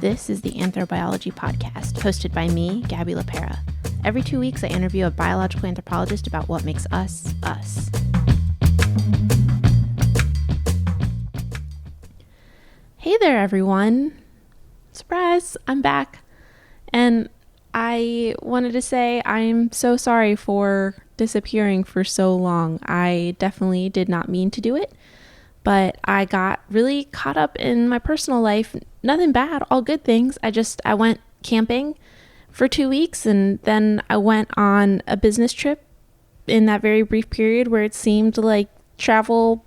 This is the Anthropology podcast, hosted by me, Gabby LaPera. Every 2 weeks, I interview a biological anthropologist about what makes us, us. Hey there, everyone. Surprise, I'm back. And I wanted to say I'm so sorry for disappearing for so long. I definitely did not mean to do it, but I got really caught up in my personal life. Nothing bad, all good things. I went camping for 2 weeks, and then I went on a business trip in that very brief period where it seemed like travel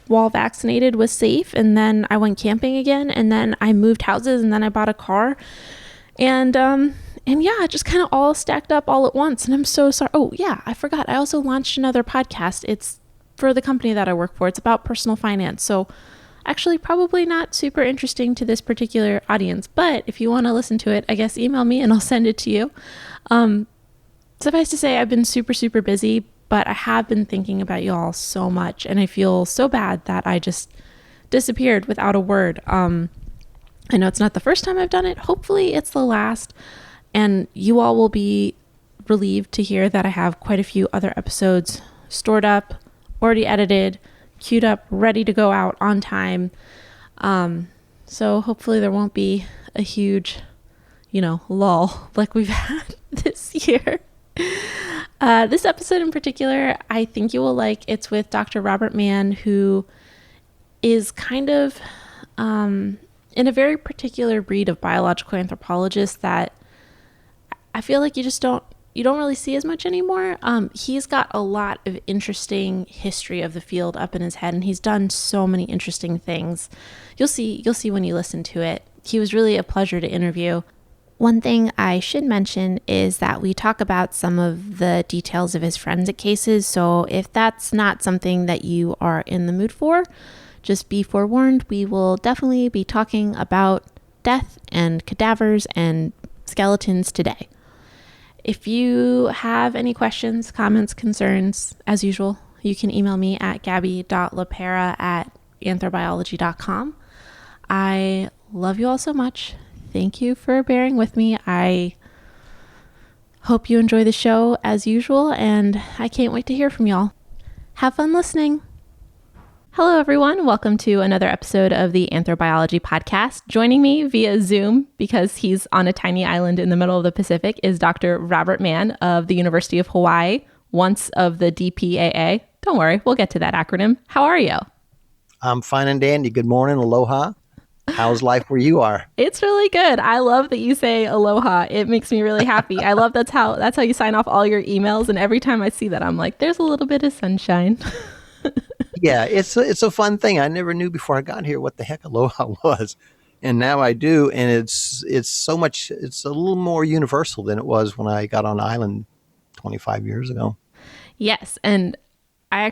while vaccinated was safe. And then I went camping again, and then I moved houses, and then I bought a car. And yeah, it just kind of all stacked up all at once. And I'm so sorry. Oh yeah, I forgot. I also launched another podcast. It's for the company that I work for. It's about personal finance. So actually probably not super interesting to this particular audience, but if you want to listen to it, I guess email me and I'll send it to you. Suffice to say, I've been super, super busy, but I have been thinking about you all so much, and I feel so bad that I just disappeared without a word. I know it's not the first time I've done it. Hopefully it's the last, and you all will be relieved to hear that I have quite a few other episodes stored up, already edited, queued up, ready to go out on time. So hopefully there won't be a huge, lull like we've had this year. This episode in particular, I think you will like. It's with Dr. Robert Mann, who is kind of in a very particular breed of biological anthropologists that I feel like you don't really see as much anymore. He's got a lot of interesting history of the field up in his head, and he's done so many interesting things. You'll see when you listen to it. He was really a pleasure to interview. One thing I should mention is that we talk about some of the details of his forensic cases. So if that's not something that you are in the mood for, just be forewarned. We will definitely be talking about death and cadavers and skeletons today. If you have any questions, comments, concerns, as usual, you can email me at gabby.lapera@anthrobiology.com. I love you all so much. Thank you for bearing with me. I hope you enjoy the show as usual, and I can't wait to hear from y'all. Have fun listening. Hello, everyone. Welcome to another episode of the Anthrobiology podcast. Joining me via Zoom, because he's on a tiny island in the middle of the Pacific, is Dr. Robert Mann of the University of Hawaii, once of the DPAA. Don't worry, we'll get to that acronym. How are you? I'm fine and dandy. Good morning. Aloha. How's life where you are? It's really good. I love that you say aloha. It makes me really happy. I love that's how you sign off all your emails. And every time I see that, I'm like, there's a little bit of sunshine. Yeah, it's a fun thing. I never knew before I got here what the heck aloha was, and now I do. And it's so much. It's a little more universal than it was when I got on the island 25 years ago. Yes, and I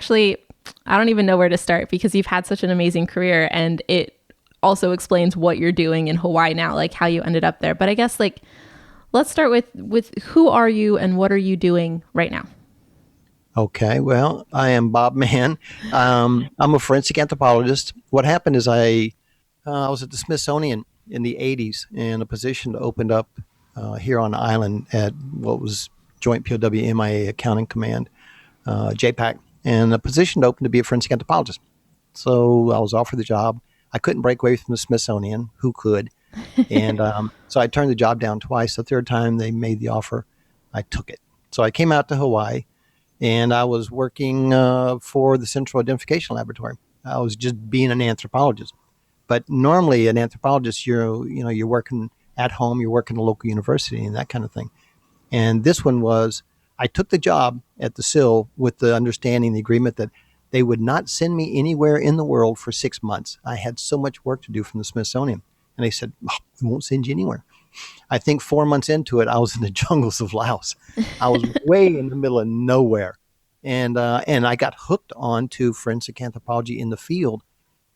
don't even know where to start because you've had such an amazing career, and it also explains what you're doing in Hawaii now, like how you ended up there. But I guess let's start with who are you and what are you doing right now? Okay, well, I am Bob Mann. I'm a forensic anthropologist. What happened is I was at the Smithsonian in the 80s, and a position opened up here on the island at what was Joint POW MIA Accounting Command, JPAC, and a position opened to be a forensic anthropologist. So I was offered the job. I couldn't break away from the Smithsonian. Who could? And so I turned the job down twice. The third time they made the offer, I took it. So I came out to Hawaii. And I was working for the Central Identification Laboratory. I was just being an anthropologist. But normally an anthropologist, you're working at home, you're working at a local university and that kind of thing. And this one was, I took the job at the SIL with the understanding, the agreement that they would not send me anywhere in the world for 6 months. I had so much work to do from the Smithsonian. And they said, we won't send you anywhere. I think 4 months into it, I was in the jungles of Laos. I was way in the middle of nowhere. And I got hooked on to forensic anthropology in the field,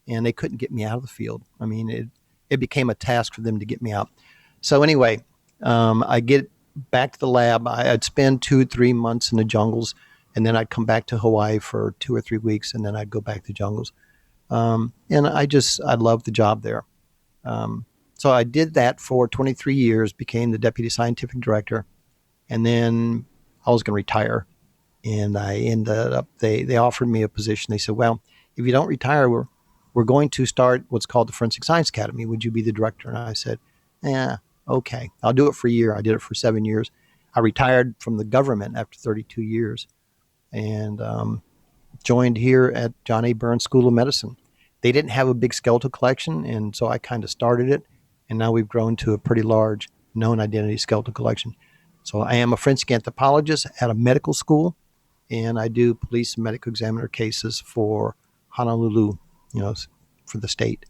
and they couldn't get me out of the field. I mean, it became a task for them to get me out. So anyway, I get back to the lab. I'd spend 2-3 months in the jungles, and then I'd come back to Hawaii for 2 or 3 weeks, and then I'd go back to the jungles. And I love the job there. So I did that for 23 years, became the deputy scientific director, and then I was going to retire. And I ended up, they offered me a position. They said, well, if you don't retire, we're going to start what's called the Forensic Science Academy. Would you be the director? And I said, yeah, okay, I'll do it for a year. I did it for 7 years. I retired from the government after 32 years and joined here at John A. Burns School of Medicine. They didn't have a big skeletal collection, and so I kind of started it, and now we've grown to a pretty large known identity skeletal collection. So I am a forensic anthropologist at a medical school, and I do police and medical examiner cases for Honolulu, you know, for the state.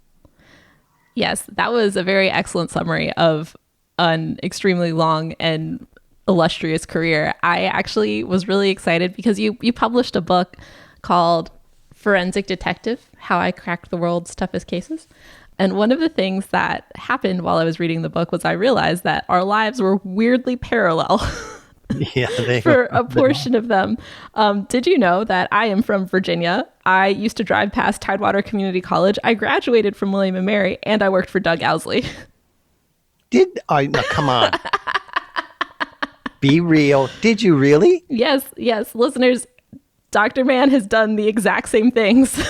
Yes, that was a very excellent summary of an extremely long and illustrious career. I actually was really excited because you published a book called Forensic Detective: How I Cracked the World's Toughest Cases. And one of the things that happened while I was reading the book was I realized that our lives were weirdly parallel. Yeah, they For a portion of them. Did you know that I am from Virginia? I used to drive past Tidewater Community College. I graduated from William and Mary, and I worked for Doug Owsley. did. I no, come on, be real. Did you really? Yes, yes, listeners, Dr. Mann has done the exact same things.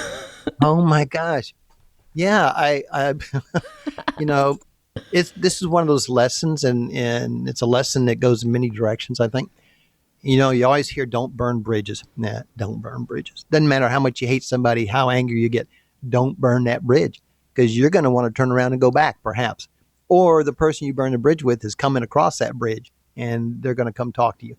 Oh my gosh. Yeah, you know, it's this is one of those lessons, and it's a lesson that goes in many directions. I think you always hear "don't burn bridges." Nah, don't burn bridges. Doesn't matter how much you hate somebody, how angry you get. Don't burn that bridge because you're going to want to turn around and go back, perhaps, or the person you burn the bridge with is coming across that bridge, and they're going to come talk to you.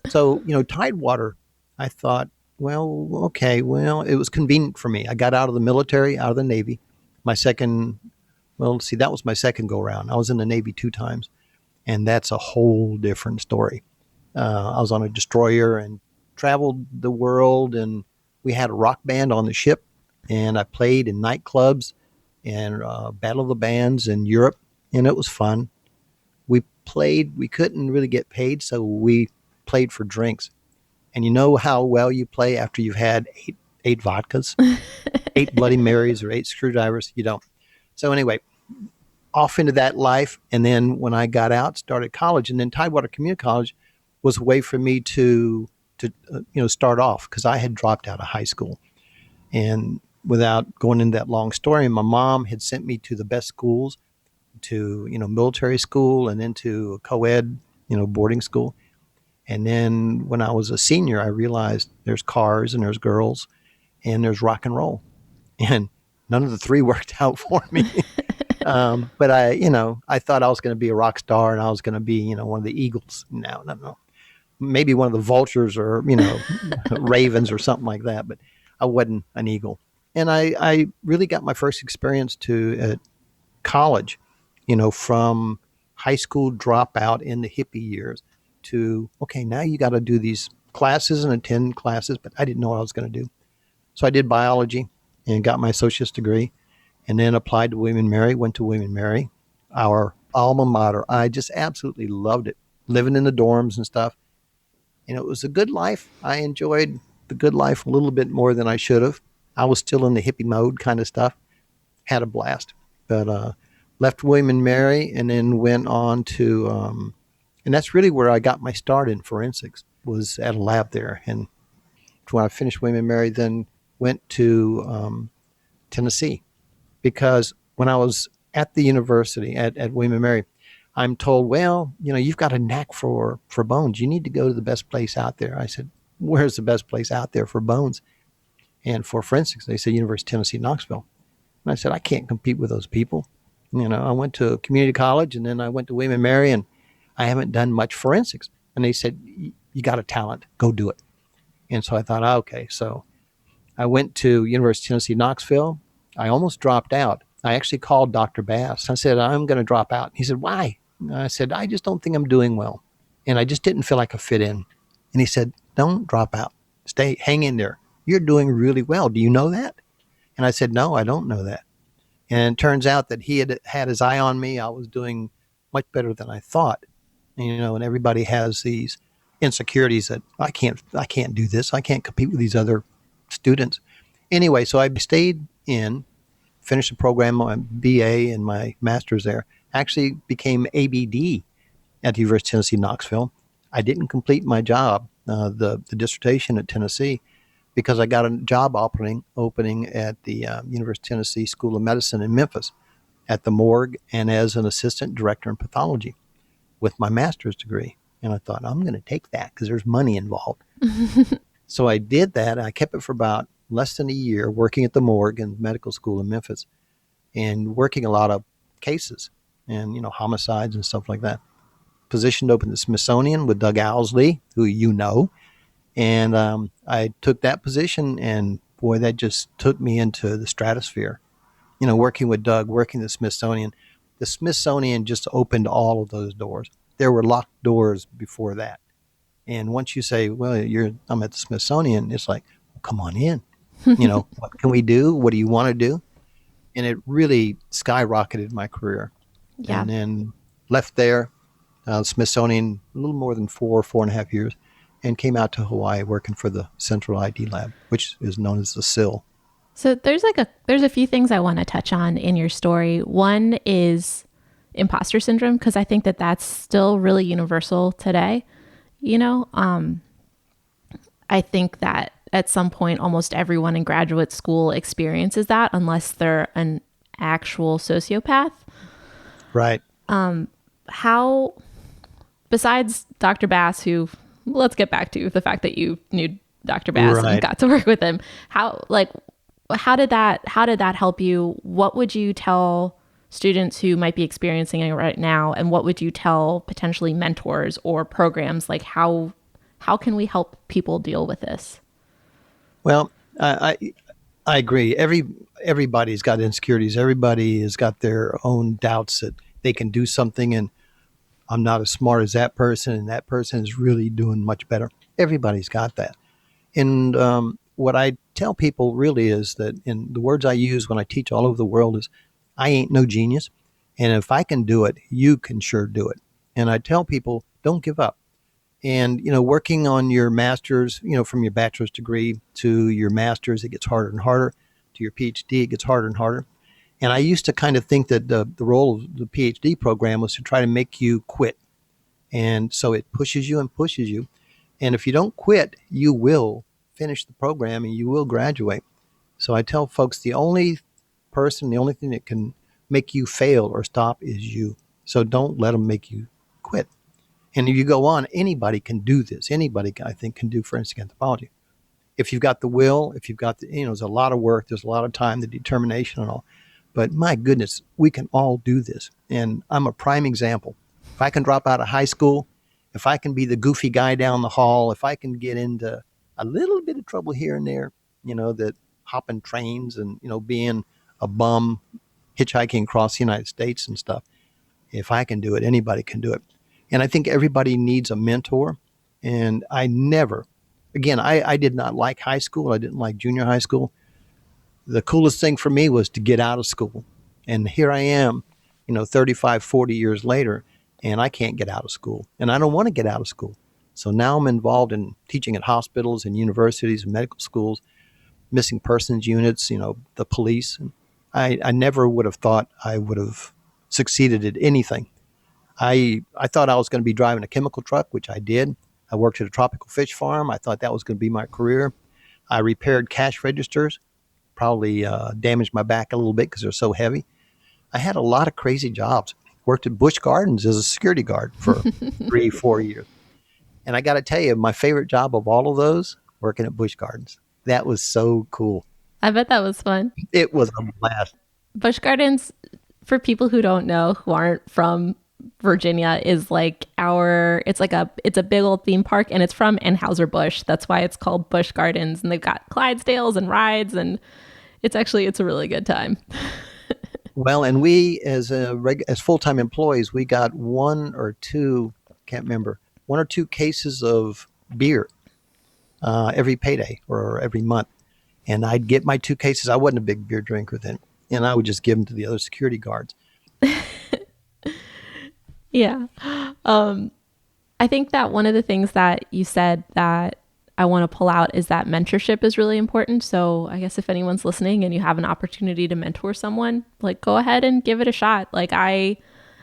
So Tidewater, I thought, well, okay, well, it was convenient for me. I got out of the military, out of the Navy. My second, well, see, that was my second go round. I was in the Navy 2 times, and that's a whole different story. I was on a destroyer and traveled the world, and we had a rock band on the ship, and I played in nightclubs and Battle of the Bands in Europe, and it was fun. We couldn't really get paid, so we played for drinks. And you know how well you play after you've had eight vodkas, eight Bloody Marys, or eight screwdrivers? You don't. So anyway, off into that life. And then when I got out, started college, and then Tidewater Community College was a way for me to start off because I had dropped out of high school. And without going into that long story, my mom had sent me to the best schools, to military school, and then to a co-ed boarding school. And then when I was a senior, I realized there's cars and there's girls and there's rock and roll, and none of the three worked out for me. But I thought I was going to be a rock star and I was going to be one of the Eagles. No, no, no, maybe one of the Vultures or Ravens or something like that. But I wasn't an Eagle, and I really got my first experience at college, from high school dropout in the hippie years to, okay, now you got to do these classes and attend classes, but I didn't know what I was going to do. So I did biology and got my associate's degree, and then applied to William and Mary, went to William and Mary, our alma mater. I just absolutely loved it, living in the dorms and stuff. And it was a good life. I enjoyed the good life a little bit more than I should have. I was still in the hippie mode kind of stuff. Had a blast. But left William and Mary and then went on to, and that's really where I got my start in forensics, was at a lab there. And when I finished William and Mary, then went to Tennessee, because when I was at the university at William and Mary, I'm told, well, you've got a knack for bones. You need to go to the best place out there. I said, where's the best place out there for bones and for forensics? They said University of Tennessee, Knoxville. And I said, I can't compete with those people. I went to community college and then I went to William and Mary, and I haven't done much forensics. And they said, you got a talent, go do it. And so I thought, okay. So I went to University of Tennessee, Knoxville. I almost dropped out. I actually called Dr. Bass. I said, I'm going to drop out. He said, why? And I said, I just don't think I'm doing well. And I just didn't feel like I fit in. And he said, don't drop out. Hang in there. You're doing really well. Do you know that? And I said, no, I don't know that. And it turns out that he had his eye on me. I was doing much better than I thought. And everybody has these insecurities that I can't do this. I can't compete with these other students. Anyway, so I stayed in, finished the program, my BA and my master's there. Actually became ABD at the University of Tennessee, Knoxville. I didn't complete my job, the dissertation at Tennessee, because I got a job opening at the University of Tennessee School of Medicine in Memphis at the morgue and as an assistant director in pathology with my master's degree. And I thought, I'm going to take that because there's money involved. So I did that. I kept it for about less than a year, working at the morgue and medical school in Memphis and working a lot of cases and, homicides and stuff like that. Positioned open the Smithsonian with Doug Owsley, who you know. And I took that position, and boy, that just took me into the stratosphere. Working with Doug, working the Smithsonian. The Smithsonian just opened all of those doors. There were locked doors before that. And once you say, well, I'm at the Smithsonian, it's like, well, come on in. What can we do? What do you want to do? And it really skyrocketed my career. Yeah. And then left there, Smithsonian, a little more than 4.5 years, and came out to Hawaii working for the Central ID Lab, which is known as the SIL. So there's a few things I want to touch on in your story. One is imposter syndrome, because I think that that's still really universal today. I think that at some point almost everyone in graduate school experiences that, unless they're an actual sociopath. Right. How, besides Dr. Bass, who, let's get back to the fact that you knew Dr. Bass and Right. got to work with him, how did that help you? What would you tell students who might be experiencing it right now, and what would you tell potentially mentors or programs, like how can we help people deal with this? Well, I agree. Everybody's got insecurities. Everybody has got their own doubts that they can do something, and I'm not as smart as that person, and that person is really doing much better. Everybody's got that. And what I tell people really is that, in the words I use when I teach all over the world, is I ain't no genius. And if I can do it, you can sure do it. And I tell people, don't give up. And, working on your master's, from your bachelor's degree to your master's, it gets harder and harder. To your PhD, it gets harder and harder. And I used to kind of think that the role of the PhD program was to try to make you quit. And so it pushes you and pushes you. And if you don't quit, you will finish the program and you will graduate. So I tell folks the only thing that can make you fail or stop is you. So don't let them make you quit. And if you go on, anybody can do this. Anybody, I think, can do forensic anthropology. If you've got the will, if you've got there's a lot of work, there's a lot of time, the determination and all. But my goodness, we can all do this. And I'm a prime example. If I can drop out of high school, if I can be the goofy guy down the hall, if I can get into a little bit of trouble here and there, that hopping trains and, being a bum, hitchhiking across the United States and stuff, if I can do it, anybody can do it. And I think everybody needs a mentor. And I did not like high school. I didn't like junior high school. The coolest thing for me was to get out of school. And here I am, 35, 40 years later, and I can't get out of school. And I don't want to get out of school. So now I'm involved in teaching at hospitals and universities and medical schools, missing persons units, the police. And I never would have thought I would have succeeded at anything. I thought I was going to be driving a chemical truck, which I did. I worked at a tropical fish farm. I thought that was going to be my career. I repaired cash registers, probably damaged my back a little bit because they're so heavy. I had a lot of crazy jobs. Worked at Busch Gardens as a security guard for 3, 4 years. And I got to tell you, my favorite job of all of those, working at Busch Gardens. That was so cool. I bet that was fun. It was a blast. Busch Gardens, for people who don't know, who aren't from Virginia, is like it's a big old theme park, and it's from Anheuser-Busch. That's why it's called Busch Gardens, and they've got Clydesdales and rides, and it's a really good time. Well, and we, as full-time employees, we got one or two, can't remember, one or two cases of beer every payday or every month. And I'd get my 2 cases. I wasn't a big beer drinker then. And I would just give them to the other security guards. Yeah. I think that one of the things that you said that I want to pull out is that mentorship is really important. So I guess if anyone's listening and you have an opportunity to mentor someone, like go ahead and give it a shot. Like I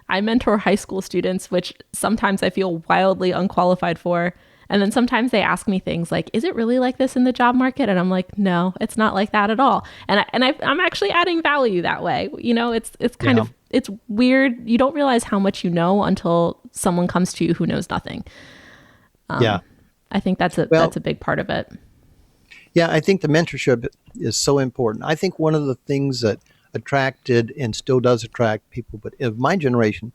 mentor high school students, which sometimes I feel wildly unqualified for. And then sometimes they ask me things like, "Is it really like this in the job market?" And I'm like, "No, it's not like that at all." I'm actually adding value that way. You know, it's kind Yeah. of it's weird. You don't realize how much you know until someone comes to you who knows nothing. Yeah. I think that's Well, a big part of it. yeah, I think the mentorship is so important. I think one of the things that attracted and still does attract people, but of my generation,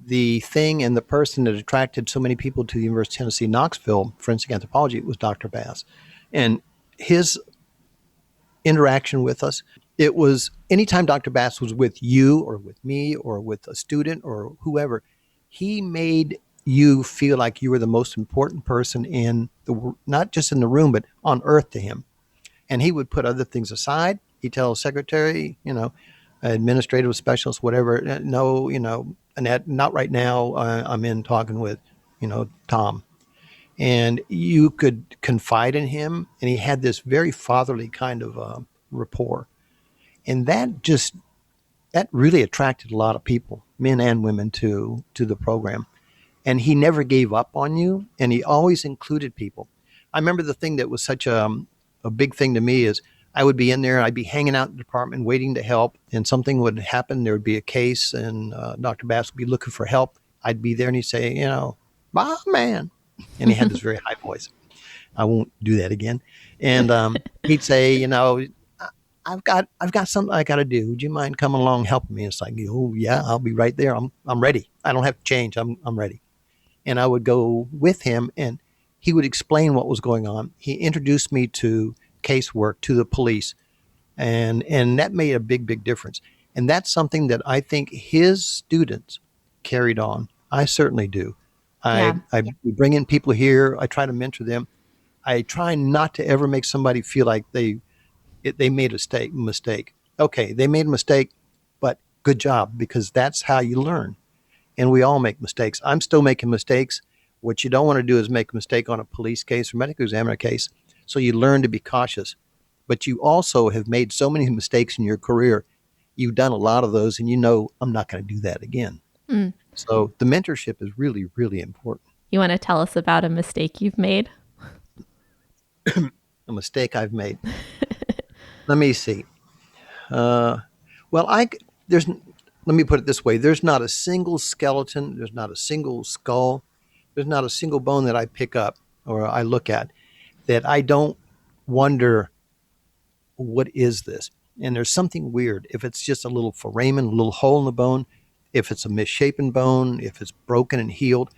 the thing and the person that attracted so many people to the University of Tennessee, Knoxville, forensic anthropology, was Dr. Bass. And his interaction with us, it was anytime Dr. Bass was with you or with me or with a student or whoever, he made you feel like you were the most important person in the, not just in the room, but on earth to him. And he would put other things aside. He'd tell a secretary, administrative specialist, whatever, no, Annette, not right now. I'm in talking with, Tom. And you could confide in him. And he had this very fatherly kind of rapport. And that really attracted a lot of people, men and women, to the program. And he never gave up on you, and he always included people. I remember the thing that was such a big thing to me is I would be in there, I'd be hanging out in the department waiting to help, and something would happen. There would be a case, and Dr. Bass would be looking for help. I'd be there, and he'd say, "Bob, man," and he had this very high voice. I won't do that again. And he'd say, I've got something I got to do. Would you mind coming along and helping me? It's like, oh yeah, I'll be right there. I'm ready. I don't have to change. I'm ready. And I would go with him, and he would explain what was going on. He introduced me to casework, to the police, and that made a big difference. And that's something that I think his students carried on. I certainly do. Yeah. I bring in people here. I try to mentor them. I try not to ever make somebody feel like they made a mistake. Okay, they made a mistake, but good job, because that's how you learn. And we all make mistakes. I'm still making mistakes. What you don't want to do is make a mistake on a police case or medical examiner case. So you learn to be cautious. But you also have made so many mistakes in your career. You've done a lot of those, and I'm not going to do that again. Mm. So the mentorship is really important. You want to tell us about a mistake you've made? A mistake I've made. Let me see. Uh, well, there's. Let me put it this way: there's not a single skeleton, there's not a single skull, there's not a single bone that I pick up or I look at that I don't wonder, what is this? And there's something weird. If it's just a little foramen, a little hole in the bone, if it's a misshapen bone, if it's broken and healed,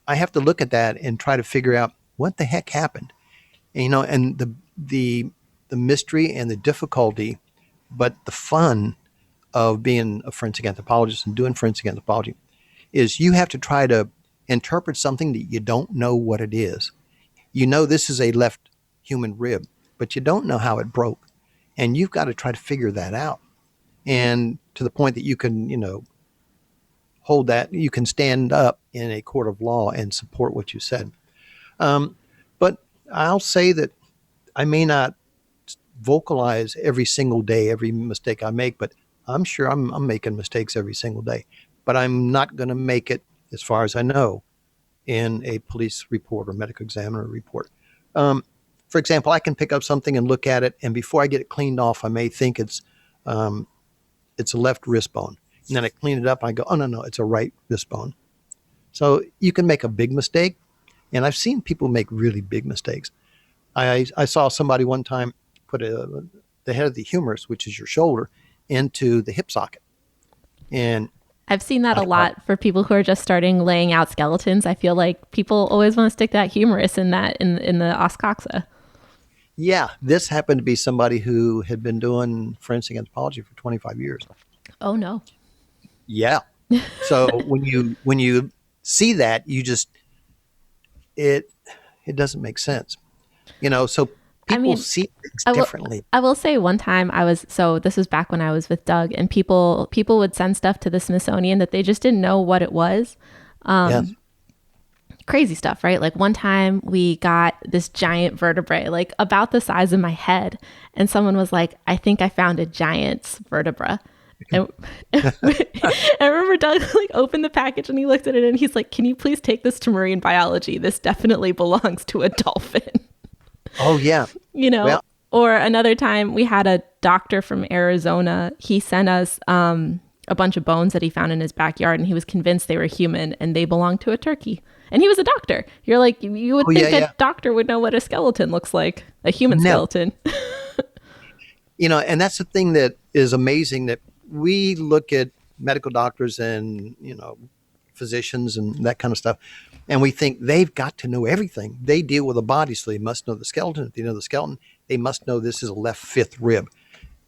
I have to look at that and try to figure out what the heck happened. And the mystery and the difficulty, but the fun of being a forensic anthropologist and doing forensic anthropology is you have to try to interpret something that you don't know what it is. This is a left human rib, but you don't know how it broke. And you've got to try to figure that out. And to the point that you can, hold that, you can stand up in a court of law and support what you said. But I'll say that I may not vocalize every single day, every mistake I make, but I'm sure I'm making mistakes every single day. But I'm not going to make it, as far as I know, in a police report or medical examiner report. For example, I can pick up something and look at it, and before I get it cleaned off, I may think it's a left wrist bone. And then I clean it up, and I go, oh, no, it's a right wrist bone. So you can make a big mistake, and I've seen people make really big mistakes. I saw somebody one time put the head of the humerus, which is your shoulder, into the hip socket. And I've seen that I a thought, lot for people who are just starting laying out skeletons. I feel like people always want to stick that humerus in the os coxa. yeah, this happened to be somebody who had been doing forensic anthropology for 25 years. Oh no. Yeah. So when you see that, it it doesn't make sense. So I people mean, see things I will differently. I will say one time this was back when I was with Doug, and people would send stuff to the Smithsonian that they just didn't know what it was. Yes. crazy stuff, right? Like one time we got this giant vertebrae, like about the size of my head, and someone was like, "I think I found a giant's vertebra." And I remember Doug like opened the package and he looked at it and he's like, "Can you please take this to marine biology? This definitely belongs to a dolphin." Oh yeah. you know, Well, or another time we had a doctor from Arizona. He sent us a bunch of bones that he found in his backyard, and he was convinced they were human and they belonged to a turkey. And he was a doctor. You're like, you would oh yeah, think a yeah. doctor would know what a skeleton looks like, a human No, skeleton. and that's the thing that is amazing, that we look at medical doctors and physicians and that kind of stuff, and we think they've got to know everything. They deal with a body, so they must know the skeleton. If they know the skeleton, they must know this is a left fifth rib.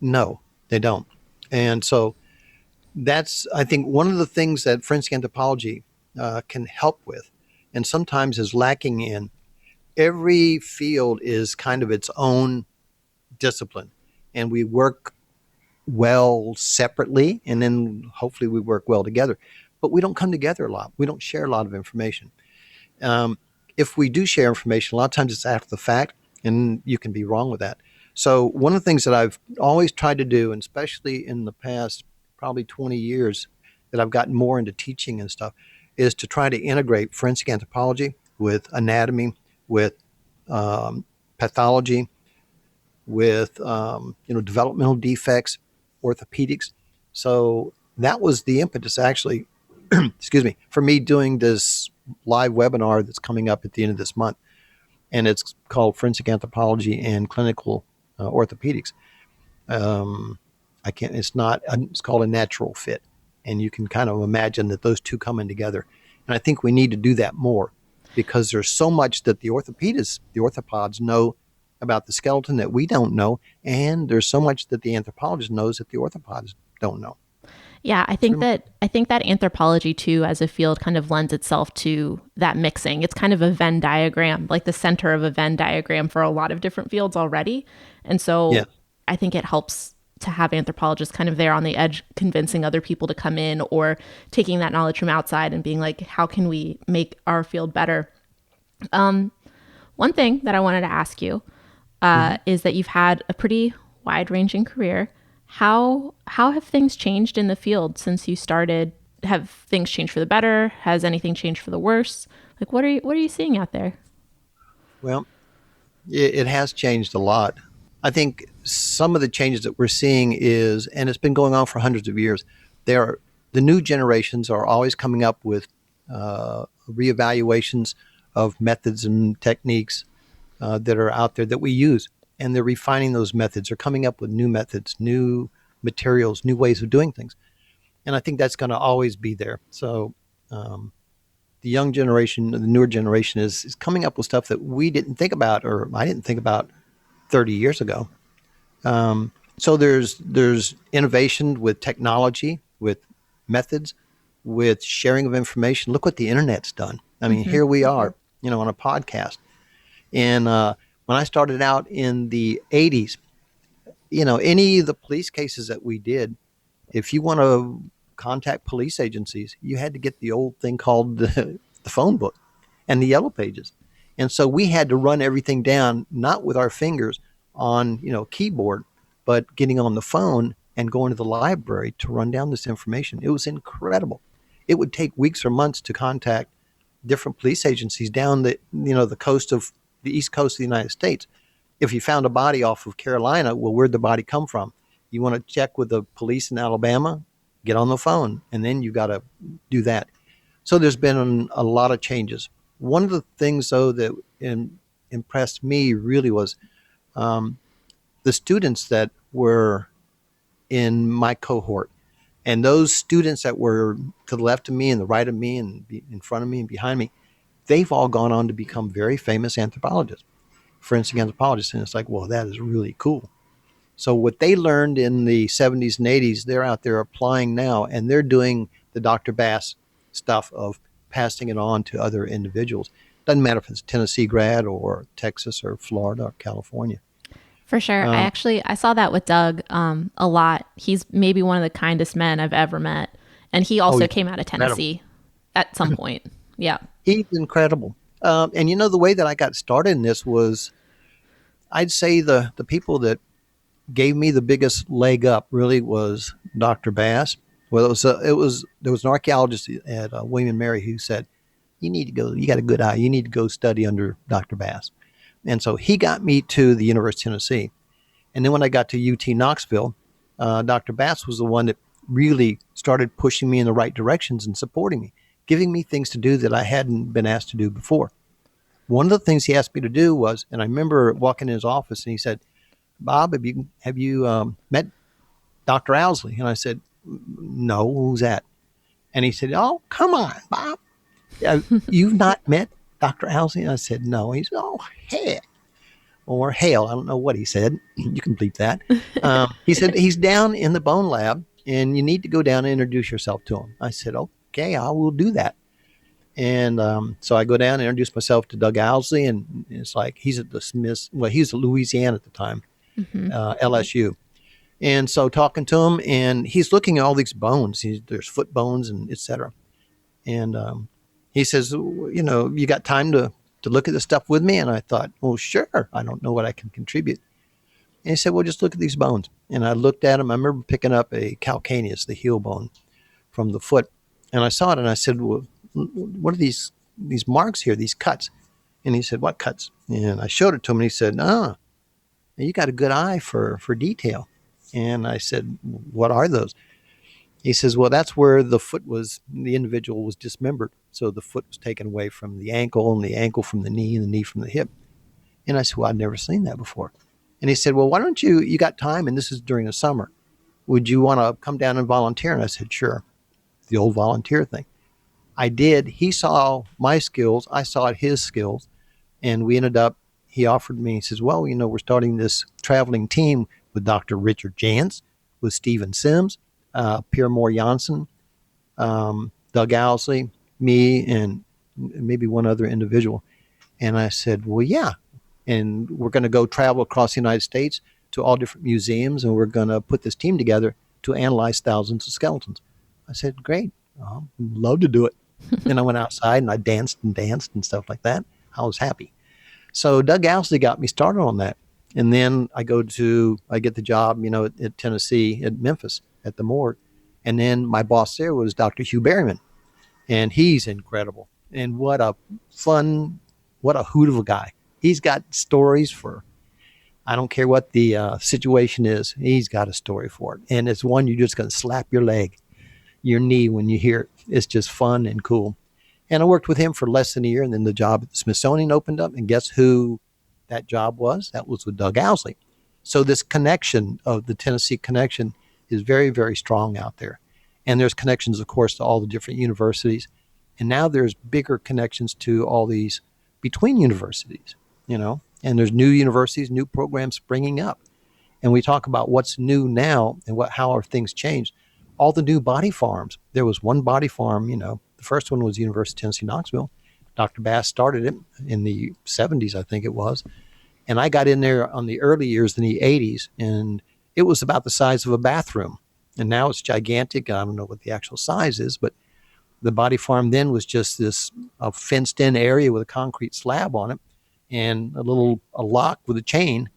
No, they don't. And so that's, I think, one of the things that forensic anthropology can help with, and sometimes is lacking in. Every field is kind of its own discipline, and we work well separately, and then hopefully we work well together. But we don't come together a lot. We don't share a lot of information. Um, if we do share information, a lot of times it's after the fact, and you can be wrong with that. So one of the things that I've always tried to do, and especially in the past probably 20 years that I've gotten more into teaching and stuff, is to try to integrate forensic anthropology with anatomy, with pathology, with developmental defects, orthopedics. So that was the impetus, actually, excuse me, for me doing this live webinar that's coming up at the end of this month, and it's called Forensic Anthropology and Clinical Orthopedics. I can't. It's not. It's called a natural fit, and you can kind of imagine that those two coming together. And I think we need to do that more, because there's so much that the orthopedists, the orthopods, know about the skeleton that we don't know, and there's so much that the anthropologist knows that the orthopods don't know. Yeah, It's remarkable. I think that anthropology too as a field kind of lends itself to that mixing. It's kind of a Venn diagram, like the center of a Venn diagram for a lot of different fields already. And Yeah. so I think it helps to have anthropologists kind of there on the edge convincing other people to come in, or taking that knowledge from outside and being like, how can we make our field better? One thing that I wanted to ask you Mm-hmm. is that you've had a pretty wide ranging career. How have things changed in the field since you started? Have things changed for the better? Has anything changed for the worse? Like what are you seeing out there? Well, it has changed a lot. I think some of the changes that we're seeing is, and it's been going on for hundreds of years, there the new generations are always coming up with reevaluations of methods and techniques that are out there that we use, and they're refining those methods. They're coming up with new methods, new materials, new ways of doing things, and I think that's going to always be there. So um, the young generation, the newer generation, is coming up with stuff that we didn't think about, or I didn't think about 30 years ago. So there's innovation with technology, with methods, with sharing of information. Look what the internet's done. I mean, Mm-hmm. here we are, on a podcast. And when I started out in the 80s, any of the police cases that we did, if you want to contact police agencies, you had to get the old thing called the phone book and the yellow pages. And so we had to run everything down, not with our fingers on, keyboard, but getting on the phone and going to the library to run down this information. It was incredible. It would take weeks or months to contact different police agencies down the coast of the east coast of the United States. If you found a body off of Carolina, well, where'd the body come from? You want to check with the police in Alabama, get on the phone, and then you got to do that. So there's been a lot of changes. One of the things, though, that impressed me really was um, the students that were in my cohort. And those students that were to the left of me and the right of me and in front of me and behind me, they've all gone on to become very famous anthropologists, forensic anthropologists. And it's like, well, that is really cool. So what they learned in the 70s and 80s, they're out there applying now, and they're doing the Dr. Bass stuff of passing it on to other individuals. Doesn't matter if it's Tennessee grad or Texas or Florida or California. For sure. Um, I saw that with Doug a lot. He's maybe one of the kindest men I've ever met, and he oh, also he's came out of incredible. Tennessee at some point. Yeah. He's incredible. And the way that I got started in this was, I'd say the people that gave me the biggest leg up really was Dr. Bass. Well, there was an archaeologist at William and Mary who said, "You need to go. You got a good eye. You need to go study under Dr. Bass." And so he got me to the University of Tennessee. And then when I got to UT Knoxville, Dr. Bass was the one that really started pushing me in the right directions and supporting me, giving me things to do that I hadn't been asked to do before. One of the things he asked me to do was, and I remember walking in his office and he said, "Bob, have you met Dr. Owsley?" And I said, "No, who's that?" And he said, "Oh, come on, Bob. You've not met Dr. Owsley?" And I said, "No." He said, "Oh, heck." Or hail. I don't know what he said. You can bleep that. He said, "He's down in the bone lab and you need to go down and introduce yourself to him." I said, "Okay, I will do that." And so I go down and introduce myself to Doug Owsley, and it's like he's at the Smiths. Well, he's at Louisiana at the time, Hmm. LSU. And so talking to him, and he's looking at all these bones. There's foot bones and etc. And he says, "You got time to look at this stuff with me?" And I thought, "Well, sure. I don't know what I can contribute." And he said, "Well, just look at these bones." And I looked at them. I remember picking up a calcaneus, the heel bone from the foot, and I saw it, and I said, "Well, what are these marks here? These cuts?" And he said, "What cuts?" And I showed it to him, and he said, "Ah, you got a good eye for detail." And I said, "What are those?" He says, "Well, that's where the individual was dismembered. So the foot was taken away from the ankle, and the ankle from the knee, and the knee from the hip." And I said, "Well, I'd never seen that before." And he said, "Well, why don't you got time, and this is during the summer. Would you want to come down and volunteer?" And I said, "Sure." The old volunteer thing. I did. He saw my skills. I saw his skills. And we ended up, he offered me, he says, "Well, we're starting this traveling team with Dr. Richard Jantz, with Stephen Sims, Pierre Moore Janssen, Doug Owsley, me, and maybe one other individual." And I said, "Well, yeah." And we're going to go travel across the United States to all different museums, and we're going to put this team together to analyze thousands of skeletons. I said, "Great. I'd love to do it." Then I went outside and I danced and stuff like that. I was happy. So Doug Owsley got me started on that. And then I get the job, at Tennessee, at Memphis, at the morgue. And then my boss there was Dr. Hugh Berryman, and he's incredible. And what a hoot of a guy. He's got stories for, I don't care what the situation is, he's got a story for it. And it's one you're just going to slap your knee when you hear it. It's just fun and cool. And I worked with him for less than a year, and then the job at the Smithsonian opened up. And guess who that job was? That was with Doug Owsley. So this connection of the Tennessee connection is very, very strong out there. And there's connections, of course, to all the different universities. And now there's bigger connections to all these between universities, and there's new universities, new programs springing up. And we talk about what's new now and how are things changed. All the new body farms. There was one body farm, the first one was University of Tennessee, Knoxville. Dr. Bass started it in the 70s, I think it was. And I got in there on the early years in the 80s, and it was about the size of a bathroom. And now it's gigantic. I don't know what the actual size is, but the body farm then was just this a fenced in area with a concrete slab on it and a lock with a chain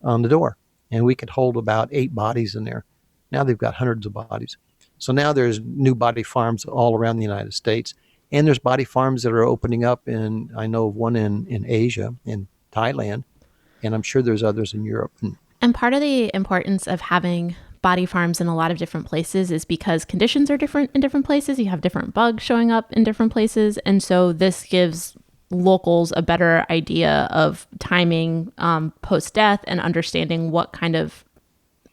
on the door. And we could hold about 8 bodies in there. Now they've got hundreds of bodies. So now there's new body farms all around the United States. And there's body farms that are opening up I know of one in Asia, in Thailand, and I'm sure there's others in Europe. And part of the importance of having body farms in a lot of different places is because conditions are different in different places. You have different bugs showing up in different places. And so this gives locals a better idea of timing post death and understanding what kind of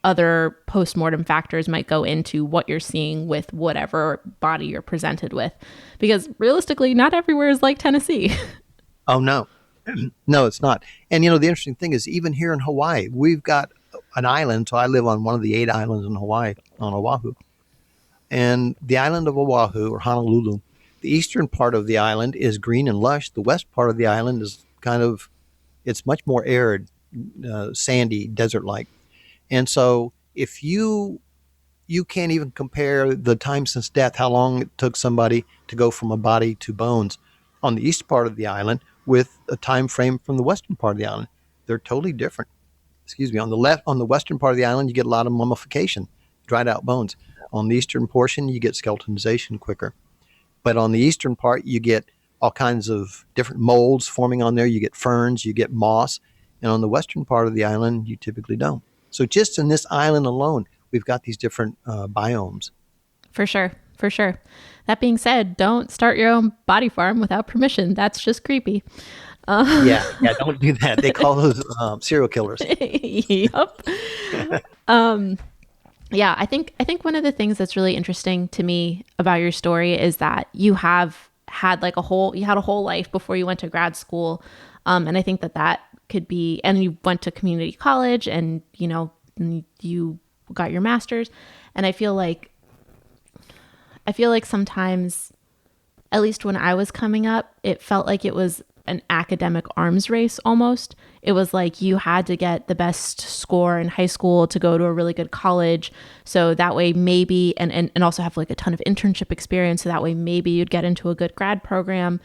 other post-mortem factors might go into what you're seeing with whatever body you're presented with. Because realistically, not everywhere is like Tennessee. Oh, no. No, it's not. And, the interesting thing is, even here in Hawaii, we've got an island. So I live on one of the 8 islands in Hawaii, on Oahu. And the island of Oahu, or Honolulu, the eastern part of the island is green and lush. The west part of the island is it's much more arid, sandy, desert-like. And so if you you can't even compare the time since death, how long it took somebody to go from a body to bones on the east part of the island with a time frame from the western part of the island. They're totally different. Excuse me. On the western part of the island, you get a lot of mummification, dried out bones. On the eastern portion, you get skeletonization quicker. But on the eastern part, you get all kinds of different molds forming on there. You get ferns, you get moss. And on the western part of the island, you typically don't. So just in this island alone, we've got these different biomes. For sure. For sure. That being said, don't start your own body farm without permission. That's just creepy. Yeah, yeah, don't do that. They call those serial killers. Yep. Yeah, I think one of the things that's really interesting to me about your story is that you have had like you had a whole life before you went to grad school, and I think that that could be, and you went to community college, and and you got your master's, and I feel like sometimes, at least when I was coming up, it felt like it was an academic arms race almost. It was like you had to get the best score in high school to go to a really good college. So that way maybe, and also have like a ton of internship experience. So that way maybe you'd get into a good grad program.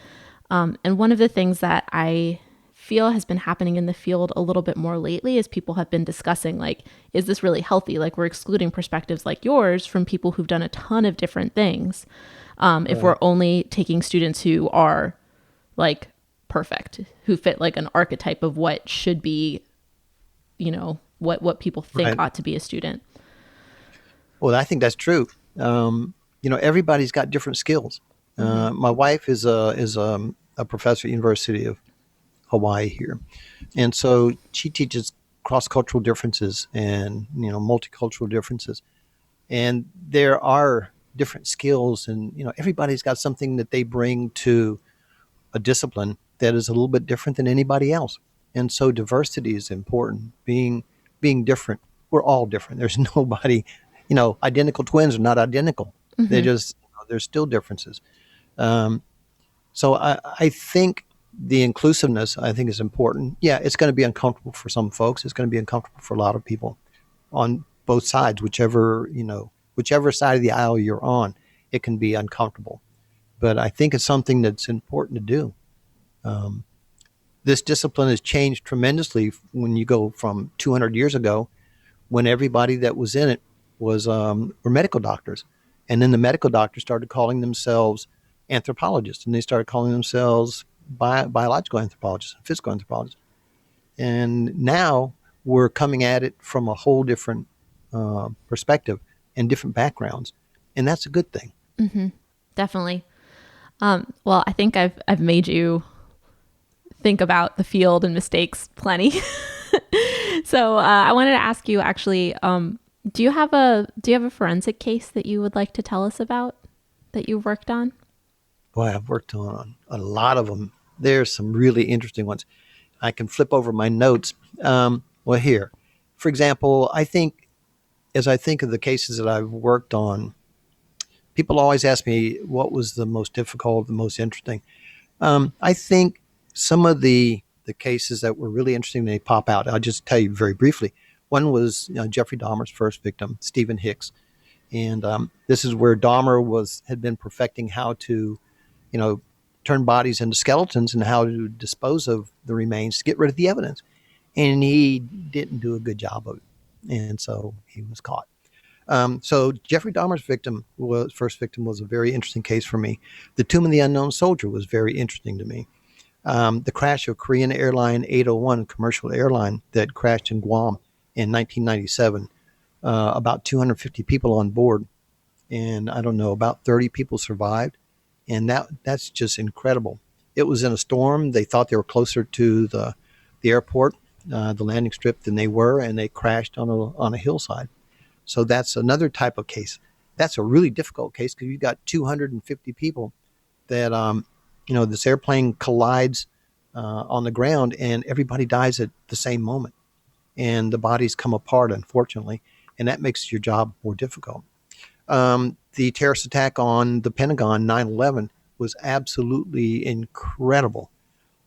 And one of the things that I feel has been happening in the field a little bit more lately is people have been discussing like, is this really healthy? Like we're excluding perspectives like yours from people who've done a ton of different things. If we're Right. only taking students who are like perfect, who fit like an archetype of what should be, what people think Right. ought to be a student. Well, I think that's true. Everybody's got different skills. Mm-hmm. My wife is a professor at University of Hawaii here, and so she teaches cross cultural differences and multicultural differences. And there are different skills, and everybody's got something that they bring to a discipline that is a little bit different than anybody else. And so diversity is important. Being different. We're all different. There's nobody, identical twins are not identical. They're Mm-hmm. just there's still differences. Um, so I think the inclusiveness I think is important. Yeah, it's going to be uncomfortable for some folks. It's going to be uncomfortable for a lot of people on both sides, whichever side of the aisle you're on, it can be uncomfortable. But I think it's something that's important to do. Um, this discipline has changed tremendously when you go from 200 years ago, when everybody that was in it were medical doctors, and then the medical doctors started calling themselves anthropologists, and they started calling themselves biological anthropologists and physical anthropologists. And now we're coming at it from a whole different perspective and different backgrounds, and that's a good thing. Mm-hmm. Definitely. Well, I think I've made you think about the field and mistakes plenty. So I wanted to ask you actually, do you have a forensic case that you would like to tell us about that you've worked on? Boy, I've worked on a lot of them. There's some really interesting ones. I can flip over my notes. Well, here, for example, as I think of the cases that I've worked on, people always ask me what was the most difficult, the most interesting. I think some of the cases that were really interesting, they pop out. I'll just tell you very briefly. One was Jeffrey Dahmer's first victim, Stephen Hicks, and this is where Dahmer had been perfecting how to, you know, turn bodies into skeletons and how to dispose of the remains to get rid of the evidence. And he didn't do a good job of it, and so he was caught. So Jeffrey Dahmer's first victim was a very interesting case for me. The Tomb of the Unknown Soldier was very interesting to me. The crash of Korean Airline 801 commercial airline that crashed in Guam in 1997. About 250 people on board, and I don't know, about 30 people survived, and that's just incredible. It was in a storm. They thought they were closer to the airport, the landing strip, than they were, and they crashed on a hillside. So that's another type of case. That's a really difficult case because you've got 250 people that this airplane collides on the ground, and everybody dies at the same moment, and the bodies come apart, unfortunately, and that makes your job more difficult. The terrorist attack on the Pentagon, 9/11, was absolutely incredible,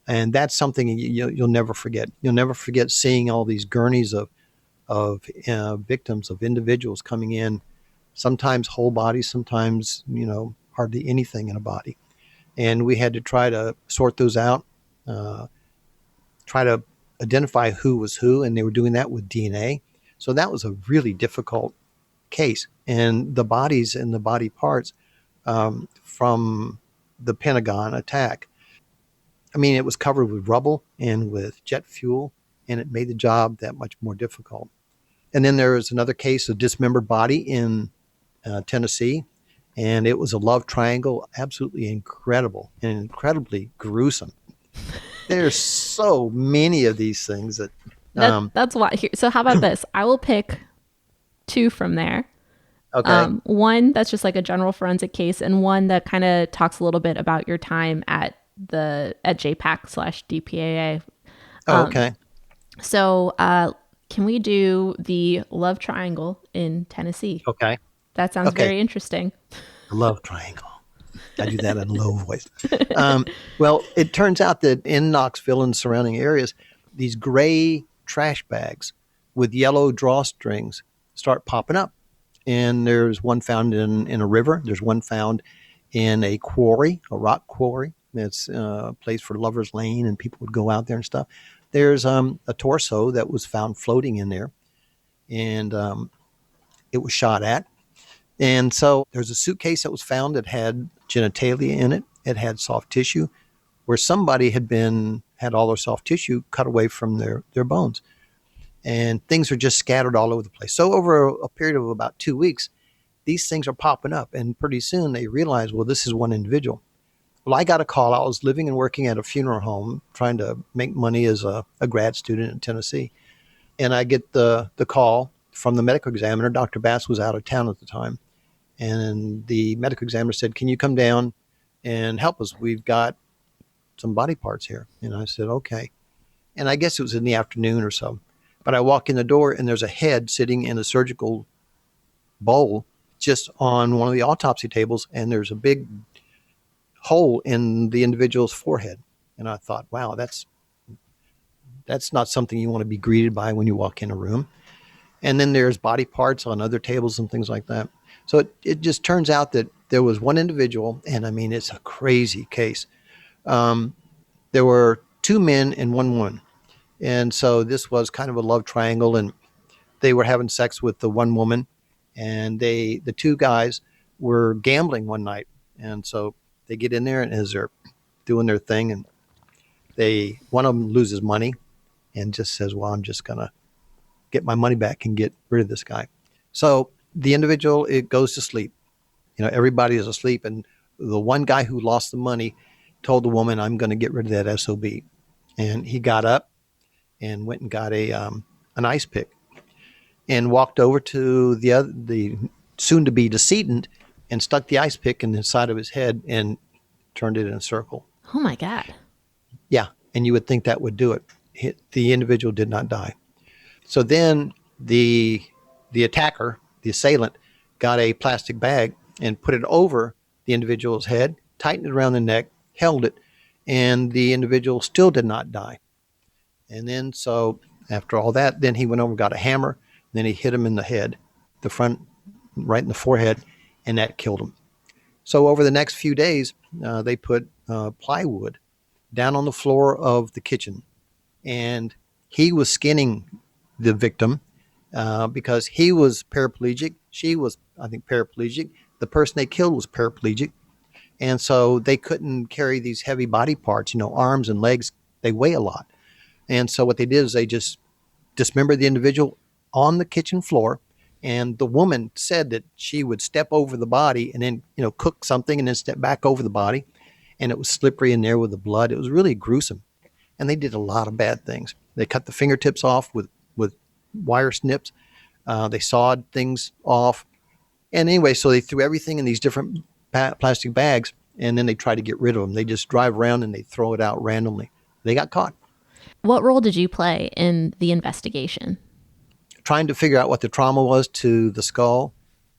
and that's something you'll never forget. You'll never forget seeing all these gurneys of victims, of individuals coming in sometimes whole bodies, sometimes, hardly anything in a body. And we had to try to sort those out, uh, try to identify who was who, and they were doing that with DNA. So that was a really difficult case. And the bodies and the body parts from the Pentagon attack, I mean, it was covered with rubble and with jet fuel, and it made the job that much more difficult. And then there was another case of dismembered body in Tennessee, and it was a love triangle, absolutely incredible and incredibly gruesome. There's so many of these things that, um, That's why. Here, so how about this? I will pick two from there. okay, One that's just like a general forensic case, and one that kind of talks a little bit about your time at JPAC/DPAA. oh, okay, So can we do the love triangle in Tennessee? okay, That sounds okay. very interesting. The love triangle. I do that in a low voice. Um, well, it turns out that in Knoxville and surrounding areas, these gray trash bags with yellow drawstrings start popping up. And there's one found in a river. There's one found in a quarry, a rock quarry. It's a place for lovers' lane, and people would go out there and stuff. There's a torso that was found floating in there, and it was shot at. And so there's a suitcase that was found that had genitalia in it. It had soft tissue, where somebody had all their soft tissue cut away from their bones. And things are just scattered all over the place. So over a period of about 2 weeks, these things are popping up. And pretty soon they realize, well, this is one individual. Well, I got a call. I was living and working at a funeral home trying to make money as a grad student in Tennessee. And I get the call from the medical examiner. Dr. Bass was out of town at the time. And the medical examiner said, "Can you come down and help us? We've got some body parts here." And I said, "Okay." And I guess it was in the afternoon or so. But I walk in the door and there's a head sitting in a surgical bowl just on one of the autopsy tables, and there's a big hole in the individual's forehead. And I thought, wow, that's not something you want to be greeted by when you walk in a room. And then there's body parts on other tables and things like that. So it just turns out that there was one individual, and I mean, it's a crazy case. Um, there were two men and one woman. And so this was kind of a love triangle, and they were having sex with the one woman, and the two guys were gambling one night. And so they get in there, and as they're doing their thing, and one of them loses money and just says, "Well, I'm just going to get my money back and get rid of this guy." So the individual, it goes to sleep. Everybody is asleep, and the one guy who lost the money told the woman, "I'm going to get rid of that SOB." And he got up and went and got an ice pick and walked over to the soon to be decedent and stuck the ice pick in the side of his head and turned it in a circle. Oh my God. Yeah, and you would think that would do it. The individual did not die. So then the attacker, the assailant, got a plastic bag and put it over the individual's head, tightened it around the neck, held it, and the individual still did not die. And then so after all that, then he went over and got a hammer, and then he hit him in the head, the front, right in the forehead, and that killed him. So over the next few days, they put plywood down on the floor of the kitchen, and he was skinning the victim because he was paraplegic. She was, I think, paraplegic. The person they killed was paraplegic. And so they couldn't carry these heavy body parts, arms and legs. They weigh a lot. And so what they did is they just dismembered the individual on the kitchen floor. And the woman said that she would step over the body and then, cook something and then step back over the body. And it was slippery in there with the blood. It was really gruesome. And they did a lot of bad things. They cut the fingertips off with wire snips. They sawed things off. And anyway, so they threw everything in these different plastic bags, and then they try to get rid of them. They just drive around and they throw it out randomly. They got caught What role did you play in the investigation? trying to figure out what the trauma was to the skull,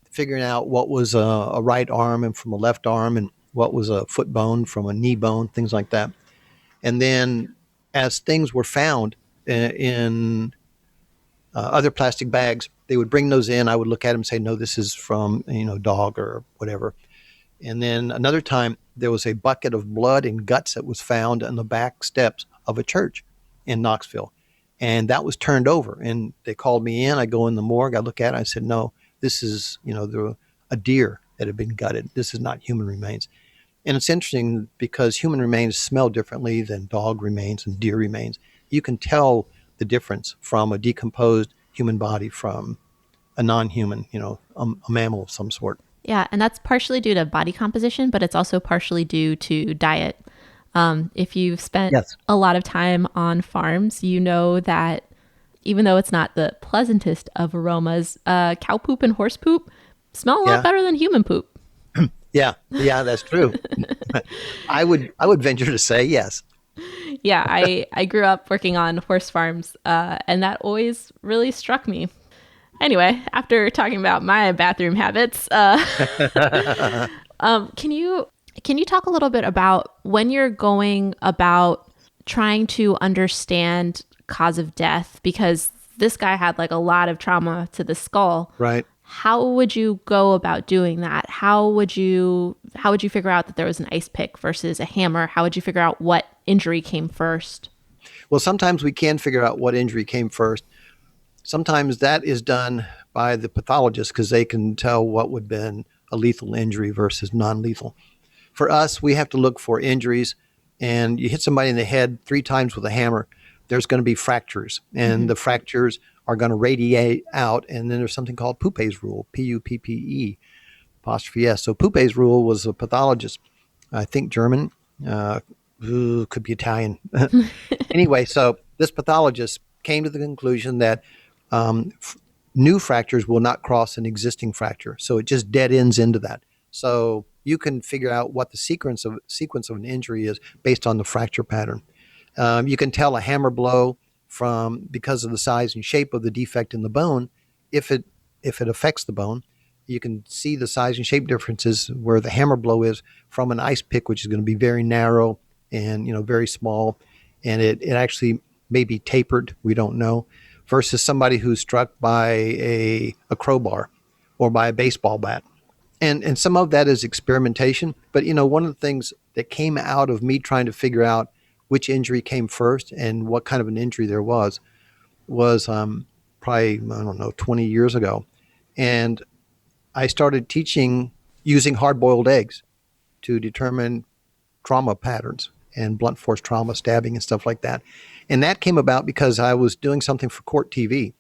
figuring out what was a right arm and from a left arm, and what was a foot bone from a knee bone, things like that. And then as things were found in other plastic bags, they would bring those in. I would look at them and say, no, this is from, dog or whatever. And then another time, there was a bucket of blood and guts that was found on the back steps of a church in Knoxville. And that was turned over. And they called me in. I go in the morgue. I look at it. I said, no, this is, a deer that had been gutted. This is not human remains. And it's interesting because human remains smell differently than dog remains and deer remains. You can tell the difference from a decomposed human body from a non-human, a mammal of some sort. Yeah, and that's partially due to body composition, but it's also partially due to diet. If you've spent Yes. a lot of time on farms, you know that even though it's not the pleasantest of aromas, cow poop and horse poop smell a lot Yeah. better than human poop. Yeah. Yeah, that's true. I would venture to say yes. Yeah, I grew up working on horse farms, and that always really struck me. Anyway, after talking about my bathroom habits, can you talk a little bit about when you're going about trying to understand cause of death? Because this guy had like a lot of trauma to the skull. Right. How would you go about doing that? How would you figure out that there was an ice pick versus a hammer? How would you figure out what injury came first? Well, sometimes we can figure out what injury came first. Sometimes that is done by the pathologist because they can tell what would have been a lethal injury versus non-lethal. For us, we have to look for injuries, and you hit somebody in the head 3 times with a hammer, there's going to be fractures, and the fractures are going to radiate out. And then there's something called Pouppe's rule, Puppe apostrophe S. So Pouppe's rule was a pathologist, I think German, uh, could be Italian. Anyway, so this pathologist came to the conclusion that new fractures will not cross an existing fracture. So it just dead ends into that. So you can figure out what the sequence of an injury is based on the fracture pattern. You can tell a hammer blow from because of the size and shape of the defect in the bone. If it affects the bone, you can see the size and shape differences where the hammer blow is from an ice pick, which is going to be very narrow and very small, and it actually may be tapered. We don't know. Versus somebody who's struck by a crowbar or by a baseball bat. And some of that is experimentation. But, one of the things that came out of me trying to figure out which injury came first and what kind of an injury there was probably, I don't know, 20 years ago. And I started teaching using hard-boiled eggs to determine trauma patterns and blunt force trauma, stabbing and stuff like that. And that came about because I was doing something for Court TV.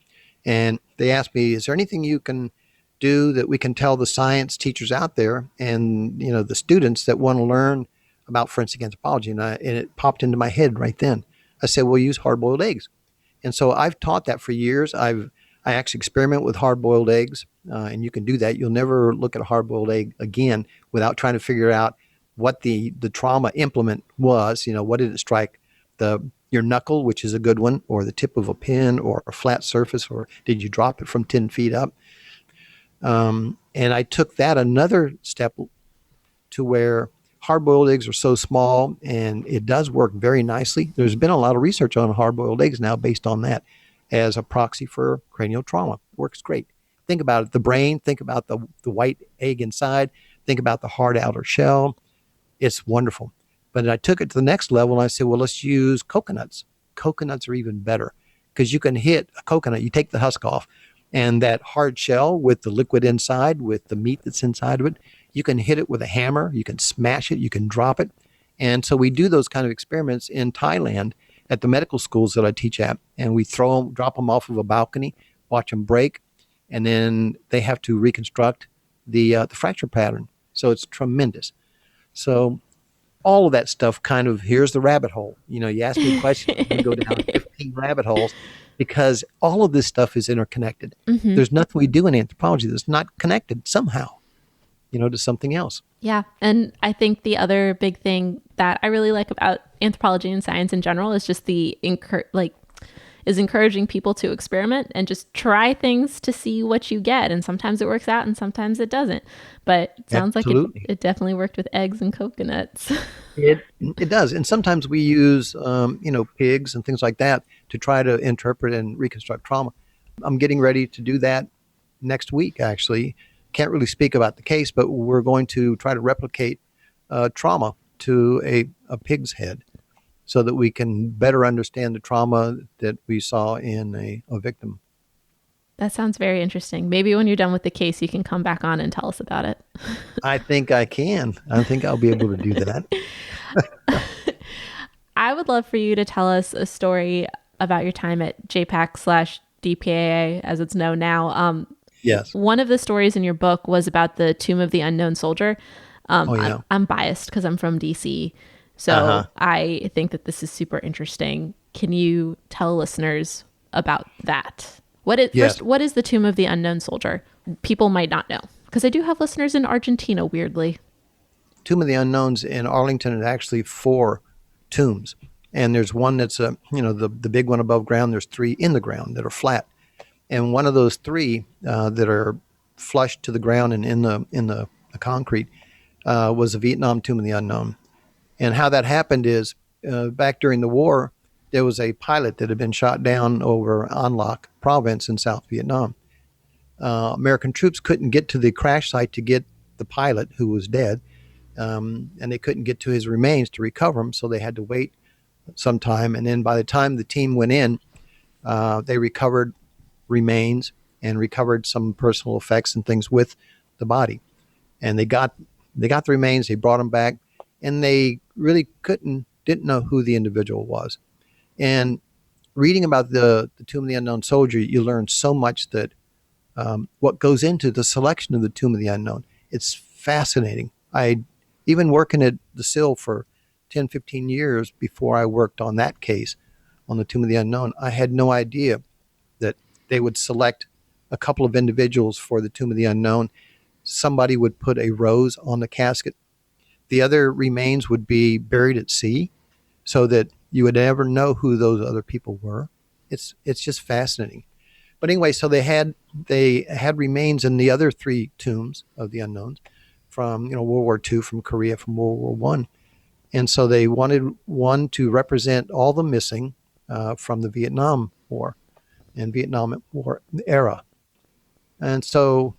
And they asked me, is there anything you can do that we can tell the science teachers out there and, the students that want to learn about forensic anthropology? And it popped into my head right then. I said, well, use hard-boiled eggs. And so I've taught that for years. I actually experiment with hard-boiled eggs, and you can do that. You'll never look at a hard-boiled egg again without trying to figure out what the trauma implement was. What did it strike? Your knuckle, which is a good one, or the tip of a pin, or a flat surface, or did you drop it from 10 feet up? And I took that another step to where hard-boiled eggs are so small, and it does work very nicely. There's been a lot of research on hard-boiled eggs now based on that as a proxy for cranial trauma. Works great. Think about it, the brain, think about the white egg inside, think about the hard outer shell. It's wonderful. But I took it to the next level, and I said, well, let's use coconuts. Coconuts are even better because you can hit a coconut, you take the husk off, and that hard shell with the liquid inside, with the meat that's inside of it, you can hit it with a hammer, you can smash it, you can drop it. And so we do those kind of experiments in Thailand at the medical schools that I teach at, and we drop them off of a balcony, watch them break, and then they have to reconstruct the fracture pattern. So it's tremendous. So all of that stuff here's the rabbit hole. You ask me questions, I'm going to go down 15 rabbit holes because all of this stuff is interconnected. There's nothing we do in anthropology that's not connected somehow, to something else. Yeah. And I think the other big thing that I really like about anthropology and science in general is just is encouraging people to experiment and just try things to see what you get. And sometimes it works out and sometimes it doesn't. But it sounds like Absolutely. it definitely worked with eggs and coconuts. It does. And sometimes we use, pigs and things like that to try to interpret and reconstruct trauma. I'm getting ready to do that next week, actually. Can't really speak about the case, but we're going to try to replicate trauma to a pig's head so that we can better understand the trauma that we saw in a victim. That sounds very interesting. Maybe when you're done with the case, you can come back on and tell us about it. I think I can. I think I'll be able to do that. I would love for you to tell us a story about your time at JPAC slash DPAA, as it's known now. Yes. One of the stories in your book was about the Tomb of the Unknown Soldier. Oh, yeah. I'm biased because I'm from DC, Uh so huh. I think that this is super interesting. Can you tell listeners about that? Yes. What is the Tomb of the Unknown Soldier? People might not know because I do have listeners in Argentina. Weirdly, Tomb of the Unknowns in Arlington is actually four tombs. And there's one that's the big one above ground. There's three in the ground that are flat, and one of those three that are flush to the ground and in the concrete was the Vietnam Tomb of the Unknown. And how that happened is back during the war, there was a pilot that had been shot down over An Loc province in South Vietnam. American troops couldn't get to the crash site to get the pilot, who was dead, and they couldn't get to his remains to recover him, so they had to wait some time. And then by the time the team went in, they recovered remains and recovered some personal effects and things with the body. And they got the remains, they brought them back, and they really didn't know who the individual was. And reading about the Tomb of the Unknown Soldier, you learn so much that what goes into the selection of the Tomb of the Unknown. It's fascinating. I even working at the SIL for 10, 15 years before I worked on that case on the Tomb of the Unknown, I had no idea that they would select a couple of individuals for the Tomb of the Unknown. Somebody would put a rose on the casket. The other remains would be buried at sea so that you would never know who those other people were. It's just fascinating. But anyway, so they had remains in the other three tombs of the unknowns from World War II, from Korea, from World War One, and so they wanted one to represent all the missing from the Vietnam War and Vietnam War era. And so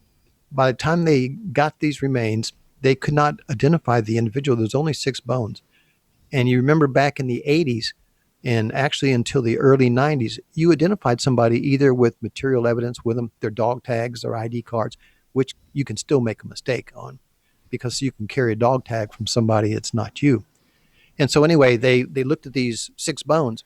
by the time they got these remains, they could not identify the individual. There's only six bones. And you remember back in the 80s, and actually until the early 90s, you identified somebody either with material evidence with them, their dog tags, their ID cards, which you can still make a mistake on because you can carry a dog tag from somebody that's not you. And so anyway, they looked at these six bones,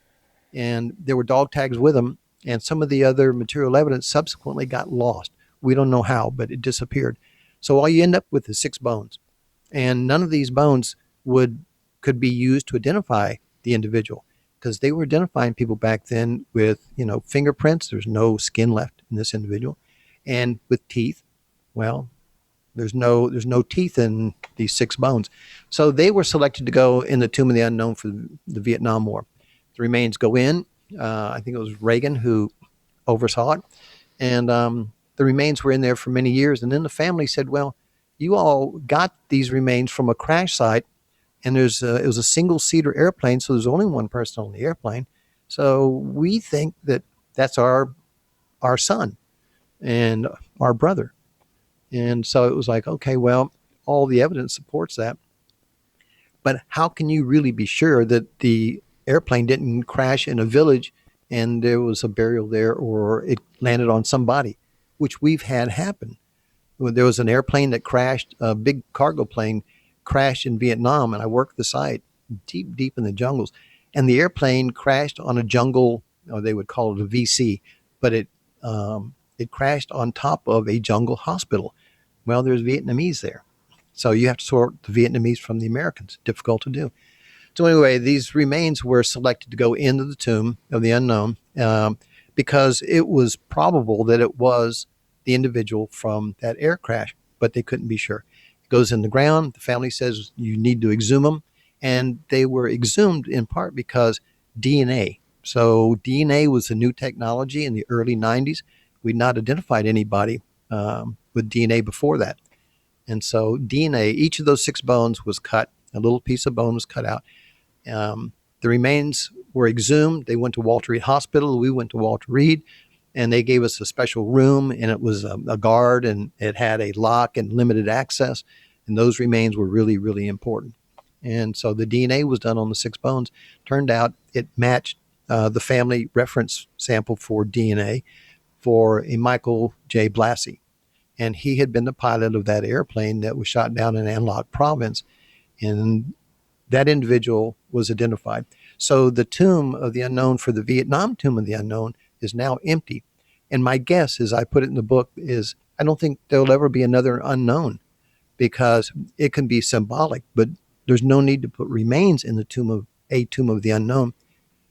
and there were dog tags with them, and some of the other material evidence subsequently got lost. We don't know how, but it disappeared. So all you end up with is six bones, and none of these bones would could be used to identify the individual because they were identifying people back then with fingerprints. There's no skin left in this individual, and with teeth. Well, there's no teeth in these six bones, so they were selected to go in the Tomb of the Unknown for the Vietnam War. The remains go in. I think it was Reagan who oversaw it, and the remains were in there for many years. And then the family said, "Well, you all got these remains from a crash site, and it was a single seater airplane, so there's only one person on the airplane. So we think that that's our son and our brother." And so it was like, okay, well, all the evidence supports that, but how can you really be sure that the airplane didn't crash in a village and there was a burial there, or it landed on somebody, which we've had happen? There was an airplane that crashed, a big cargo plane crashed in Vietnam, and I worked the site deep, deep in the jungles. And the airplane crashed on a jungle, or they would call it a VC, but it crashed on top of a jungle hospital. Well, there's Vietnamese there. So you have to sort the Vietnamese from the Americans. Difficult to do. So anyway, these remains were selected to go into the Tomb of the Unknown because it was probable that it was the individual from that air crash, but they couldn't be sure. It goes in the ground. The family says you need to exhume them, and they were exhumed in part because DNA. So DNA was a new technology in the early 90s. We'd not identified anybody with DNA before that. And so DNA, each of those six bones was cut. A little piece of bone was cut out. The remains were exhumed. They went to Walter Reed Hospital. We went to Walter Reed. and they gave us a special room, and it was a guard, and it had a lock and limited access, and those remains were really, really important. And so the DNA was done on the 6 bones. Turned out it matched the family reference sample for DNA for a Michael J. Blassie. And he had been the pilot of that airplane that was shot down in Anlock province. And that individual was identified. So the tomb of the unknown for the Vietnam tomb of the unknown is now empty. And my guess, as I put it in the book, is I don't think there'll ever be another unknown, because it can be symbolic, but there's no need to put remains in the tomb of the unknown,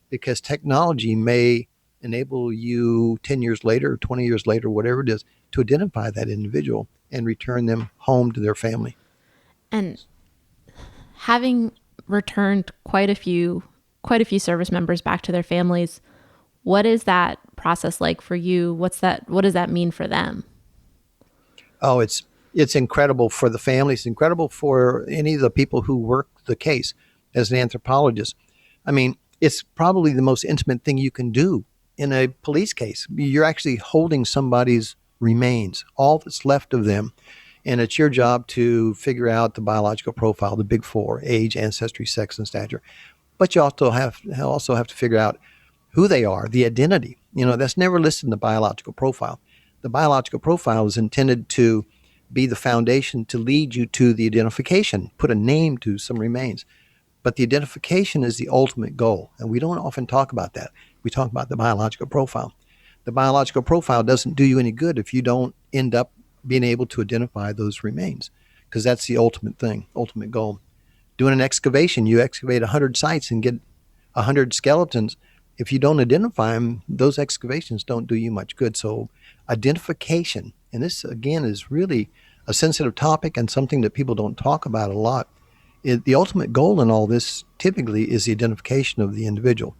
because technology may enable you 10 years later, 20 years later, whatever it is, to identify that individual and return them home to their family. And having returned quite a few service members back to their families, what is that process like for you? What does that mean for them? Oh, it's incredible for the family. It's incredible for any of the people who work the case as an anthropologist. I mean, it's probably the most intimate thing you can do in a police case. You're actually holding somebody's remains, all that's left of them, and it's your job to figure out the biological profile, the big four: age, ancestry, sex, and stature. But you also have to figure out who they are, the identity. That's never listed in the biological profile. The biological profile is intended to be the foundation to lead you to the identification, put a name to some remains. But the identification is the ultimate goal, and we don't often talk about that. We talk about the biological profile. The biological profile doesn't do you any good if you don't end up being able to identify those remains, because that's the ultimate thing, ultimate goal. Doing an excavation, you excavate 100 sites and get 100 skeletons. If you don't identify them, those excavations don't do you much good. So identification, and this again is really a sensitive topic and something that people don't talk about a lot. The ultimate goal in all this typically is the identification of the individual.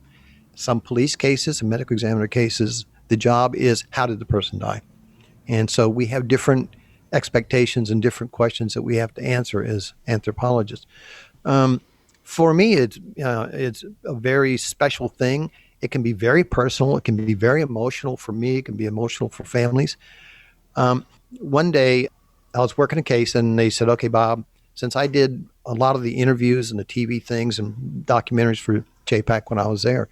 Some police cases and medical examiner cases, the job is, how did the person die? And so we have different expectations and different questions that we have to answer as anthropologists. For me, it's a very special thing. It can be very personal. It can be very emotional for me. It can be emotional for families. One day, I was working a case, and they said, "Okay, Bob, since I did a lot of the interviews and the TV things and documentaries for JPAC when I was there,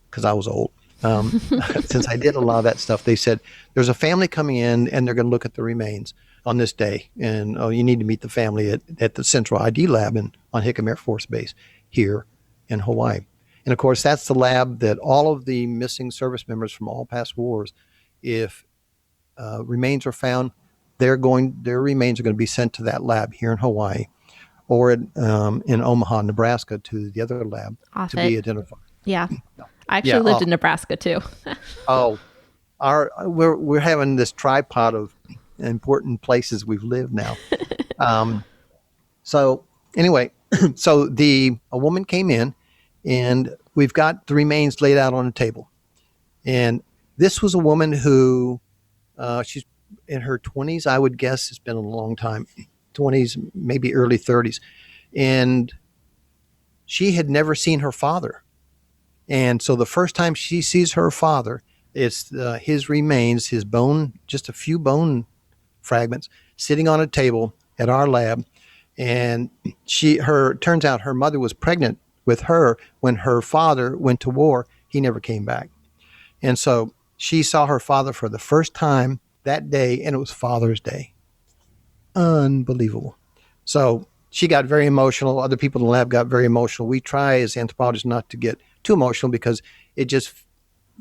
because I was old, since I did a lot of that stuff, they said, there's a family coming in, and they're going to look at the remains on this day. And you need to meet the family at the Central ID Lab on Hickam Air Force Base here in Hawaii." And of course, that's the lab that all of the missing service members from all past wars, if remains are found, their remains are going to be sent to that lab here in Hawaii, or in Omaha, Nebraska, to the other lab to be identified. Yeah. I Yeah. actually lived in Nebraska too. Oh, we're having this tripod of important places we've lived now. So anyway, so a woman came in, and we've got the remains laid out on a table. And this was a woman who, she's in her 20s, I would guess. It's been a long time, 20s, maybe early 30s. And she had never seen her father. And so the first time she sees her father, it's his remains, his bone, just a few bone fragments sitting on a table at our lab. And turns out her mother was pregnant with her when her father went to war. He never came back. And so she saw her father for the first time that day, and it was Father's Day. Unbelievable. So she got very emotional. Other people in the lab got very emotional. We try as anthropologists not to get too emotional, because it just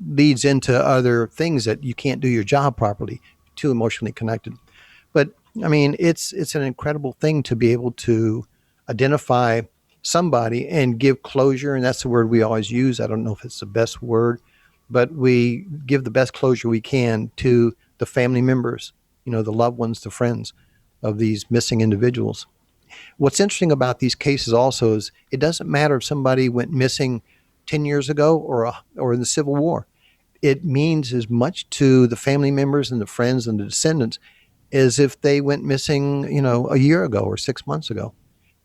leads into other things that you can't do your job properly, too emotionally connected. But I mean, it's an incredible thing to be able to identify somebody and give closure. And that's the word we always use. I don't know if it's the best word, but we give the best closure we can to the family members, the loved ones, the friends of these missing individuals. What's interesting about these cases also is it doesn't matter if somebody went missing 10 years ago or in the Civil War. It means as much to the family members and the friends and the descendants as if they went missing, a year ago or 6 months ago.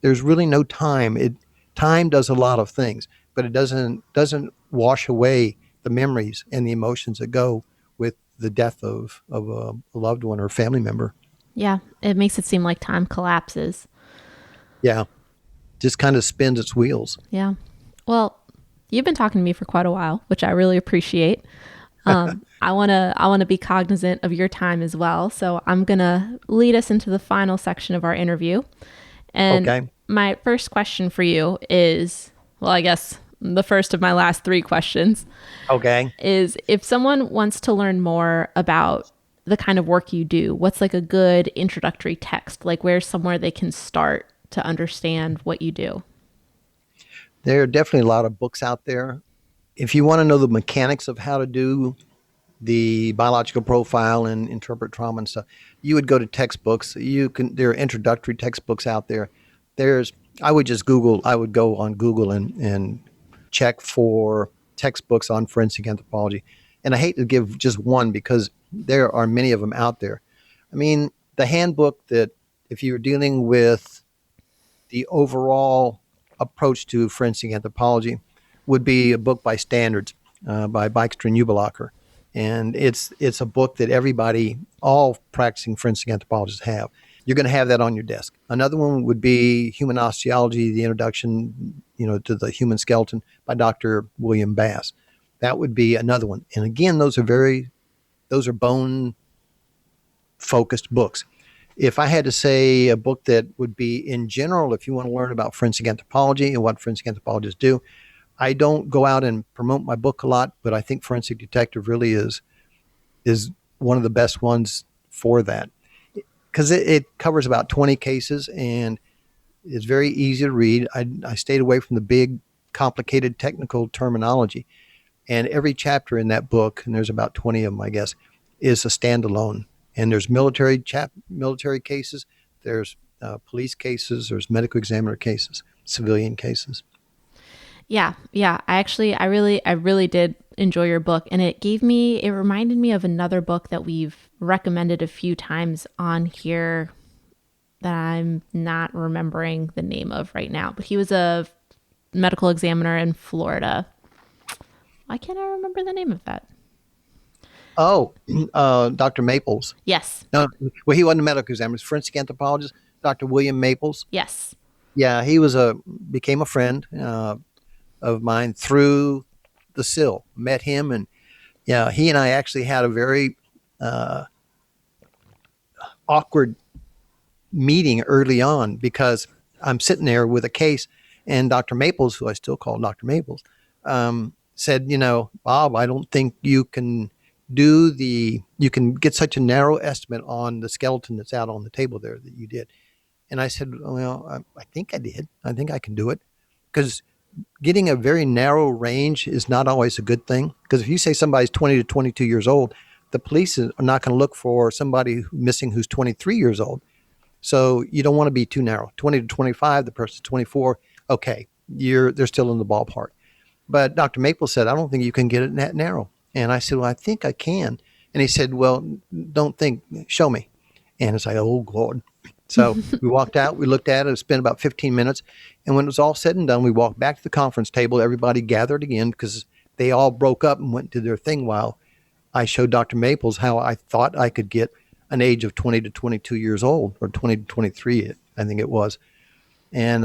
There's really no time. Time does a lot of things, but it doesn't wash away the memories and the emotions that go with the death of a loved one or a family member. Yeah, it makes it seem like time collapses. Yeah, just kind of spins its wheels. Yeah. Well, you've been talking to me for quite a while, which I really appreciate. I wanna be cognizant of your time as well. So I'm gonna lead us into the final section of our interview. And Okay. my first question for you is, well, I guess the first of my last three questions Okay. is, if someone wants to learn more about the kind of work you do, what's like a good introductory text? Like, where's somewhere they can start to understand what you do? There are definitely a lot of books out there. If you want to know the mechanics of how to do the biological profile and interpret trauma and stuff, you would go to textbooks. There are introductory textbooks out there. There's I would just Google. I would go on Google and check for textbooks on forensic anthropology. And I hate to give just one because there are many of them out there. I mean, the handbook that if you're dealing with the overall approach to forensic anthropology would be a book by Standards by Bijkstra and Ubelacher. And it's a book that everybody, all practicing forensic anthropologists have. You're going to have that on your desk. Another one would be Human Osteology, the introduction, to the human skeleton by Dr. William Bass. That would be another one. And again, those are bone focused books. If I had to say a book that would be in general, if you want to learn about forensic anthropology and what forensic anthropologists do, I don't go out and promote my book a lot, but I think Forensic Detective really is one of the best ones for that because it covers about 20 cases and it's very easy to read. I stayed away from the big, complicated technical terminology. And every chapter in that book, and there's about 20 of them, I guess, is a standalone. And there's military cases, there's police cases, there's medical examiner cases, civilian cases. Yeah, yeah. I really did enjoy your book, and it reminded me of another book that we've recommended a few times on here that I'm not remembering the name of right now. But he was a medical examiner in Florida. Why can't I remember the name of that? Oh, Dr. Maples. Yes, No, well, he wasn't a medical examiner. He was a forensic anthropologist, Dr. William Maples. yes. Yeah, became a friend of mine through the SIL. Met him, and yeah, he and I actually had a very awkward meeting early on because I'm sitting there with a case, and Dr. Maples, who I still call Dr. Maples, said, Bob, I don't think you can you can get such a narrow estimate on the skeleton that's out on the table there that you did. And I said, well, I think I did. I think I can do it. Because getting a very narrow range is not always a good thing. Because if you say somebody's 20 to 22 years old, the police are not going to look for somebody missing who's 23 years old. So you don't want to be too narrow. 20 to 25, the person's 24. Okay, they're still in the ballpark. But Dr. Maple said, I don't think you can get it that narrow. And I said, well, I think I can. And he said, well, don't think, show me. And it's like, oh, God. So we walked out, we looked at it, spent about 15 minutes. And when it was all said and done, we walked back to the conference table. Everybody gathered again because they all broke up and went to their thing while I showed Dr. Maples how I thought I could get an age of 20 to 22 years old, or 20 to 23, I think it was. And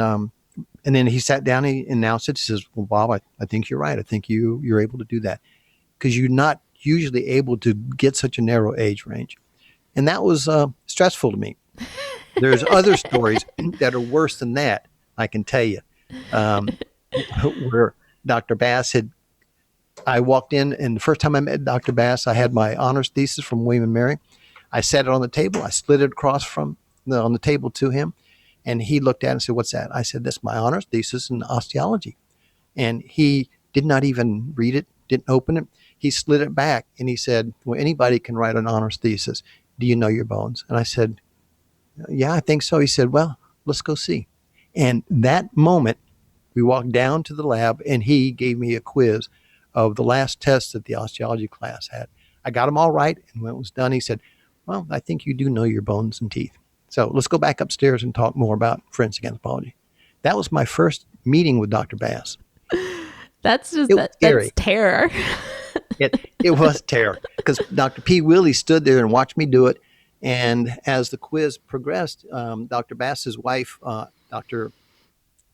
then he sat down and he announced it. He says, well, Bob, I think you're right. I think you're able to do that because you're not usually able to get such a narrow age range. And that was stressful to me. There's other stories that are worse than that, I can tell you, um, where Dr. Bass I walked in, and the first time I met Dr. Bass, I had my honors thesis from William and Mary. I set it on the table. I slid it across on the table to him, and he looked at it and said, what's that? I said, that's my honors thesis in osteology. And he did not even read it, didn't open it. He slid it back, and he said, well, anybody can write an honors thesis. Do you know your bones? And I said, yeah, I think so. He said, well, let's go see. And that moment, we walked down to the lab, and he gave me a quiz of the last test that the osteology class had. I got them all right, and when it was done, he said, well, I think you do know your bones and teeth. So let's go back upstairs and talk more about forensic anthropology. That was my first meeting with Dr. Bass. That's just It was that's scary. terror. It was terror because Dr. P. Willie stood there and watched me do it. And as the quiz progressed, Dr. Bass's wife, Dr.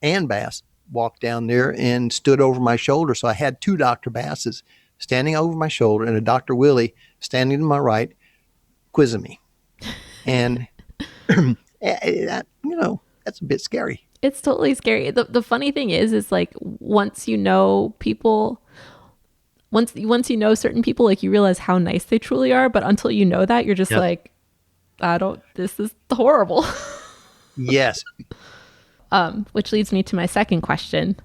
Ann Bass, walked down there and stood over my shoulder. So I had two Dr. Basses standing over my shoulder and a Dr. Willie standing to my right, quizzing me. And, that's a bit scary. It's totally scary. The funny thing is like once you know people, once you know certain people, like you realize how nice they truly are. But until you know that, you're just Yep. like, this is horrible. Yes. Which leads me to my second question,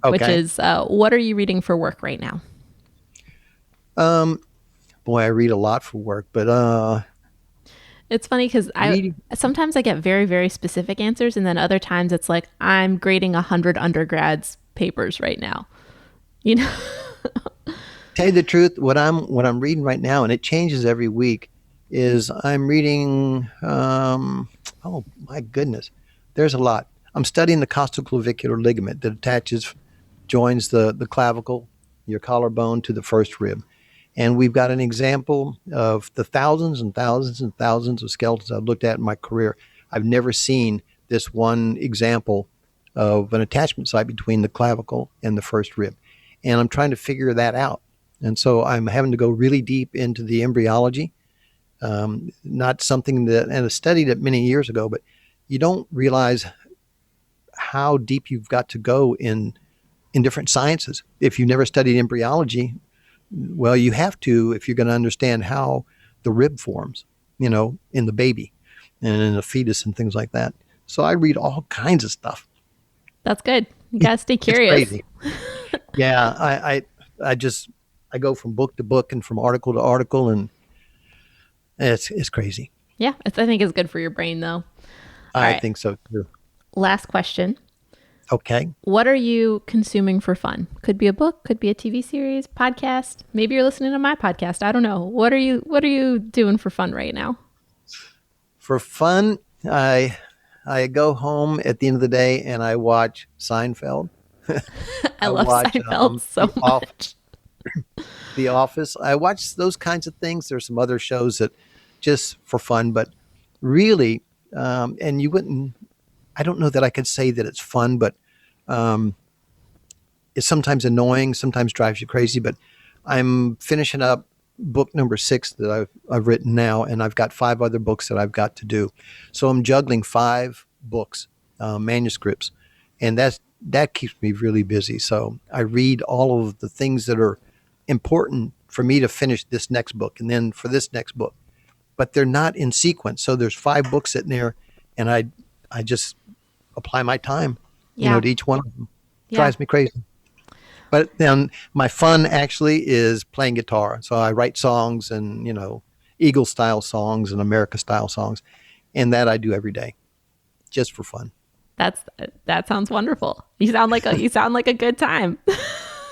which Okay. is, what are you reading for work right now? Boy, I read a lot for work, but It's funny because reading. sometimes I get very, very specific answers, and then other times it's like I'm grading 100 undergrads papers right now. You know, Tell you the truth, what I'm reading right now, and it changes every week, is I'm reading. Oh my goodness, there's a lot. I'm studying the costoclavicular ligament that joins the clavicle, your collarbone to the first rib, and we've got an example of the thousands and thousands and thousands of skeletons I've looked at in my career. I've never seen this one example of an attachment site between the clavicle and the first rib, and I'm trying to figure that out. And so I'm having to go really deep into the embryology. Not something that, and I studied it many years ago, but you don't realize how deep you've got to go in different sciences. If you've never studied embryology, well, you have to if you're going to understand how the rib forms, in the baby and in the fetus and things like that. So I read all kinds of stuff. that's good. You gotta stay It's curious. crazy. Yeah, I go from book to book and from article to article, and it's crazy. Yeah, I think it's good for your brain, though. All I right, think so too. last question. Okay. What are you consuming for fun? Could be a book, could be a TV series, podcast. Maybe you're listening to my podcast. I don't know. What are you doing for fun right now? For fun, I go home at the end of the day and I watch Seinfeld. I I love watch Seinfeld so much. The Office. I watch those kinds of things. There's some other shows that just for fun, but really, and you wouldn't. I don't know that I could say that it's fun, but um, it's sometimes annoying, sometimes drives you crazy. But I'm finishing up book number 6 that I've written now, and I've got 5 other books that I've got to do. So I'm juggling 5 books, manuscripts, and that keeps me really busy. So I read all of the things that are important for me to finish this next book, and then for this next book, but they're not in sequence. So there's 5 books sitting there, and I just apply my time, Yeah. to each one of them. Yeah. Drives me crazy. But then my fun actually is playing guitar. So I write songs and, Eagle style songs and America style songs. And that I do every day just for fun. That sounds wonderful. You sound like a good time.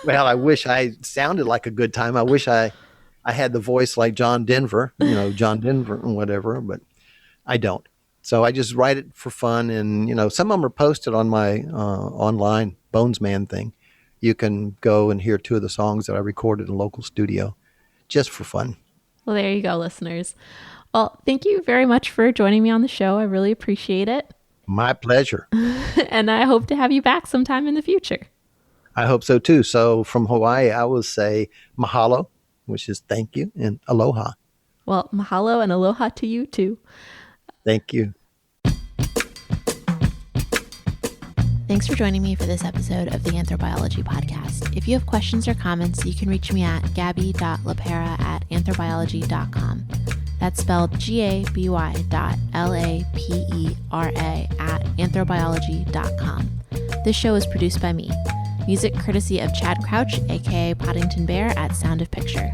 Well, I wish I sounded like a good time. I wish I had the voice like John Denver, John Denver and whatever, but I don't. So I just write it for fun. And, some of them are posted on my online Bones Man thing. You can go and hear 2 of the songs that I recorded in a local studio just for fun. Well, there you go, listeners. Well, thank you very much for joining me on the show. I really appreciate it. My pleasure. And I hope to have you back sometime in the future. I hope so too. So from Hawaii, I will say mahalo, which is thank you, and aloha. Well, mahalo and aloha to you too. Thank you. Thanks for joining me for this episode of the Anthropology podcast. If you have questions or comments, you can reach me at gabby.lapera@anthrobiology.com. That's spelled GABY.LAPERA@anthrobiology.com. This show is produced by me. Music courtesy of Chad Crouch, aka Poddington Bear at Sound of Picture.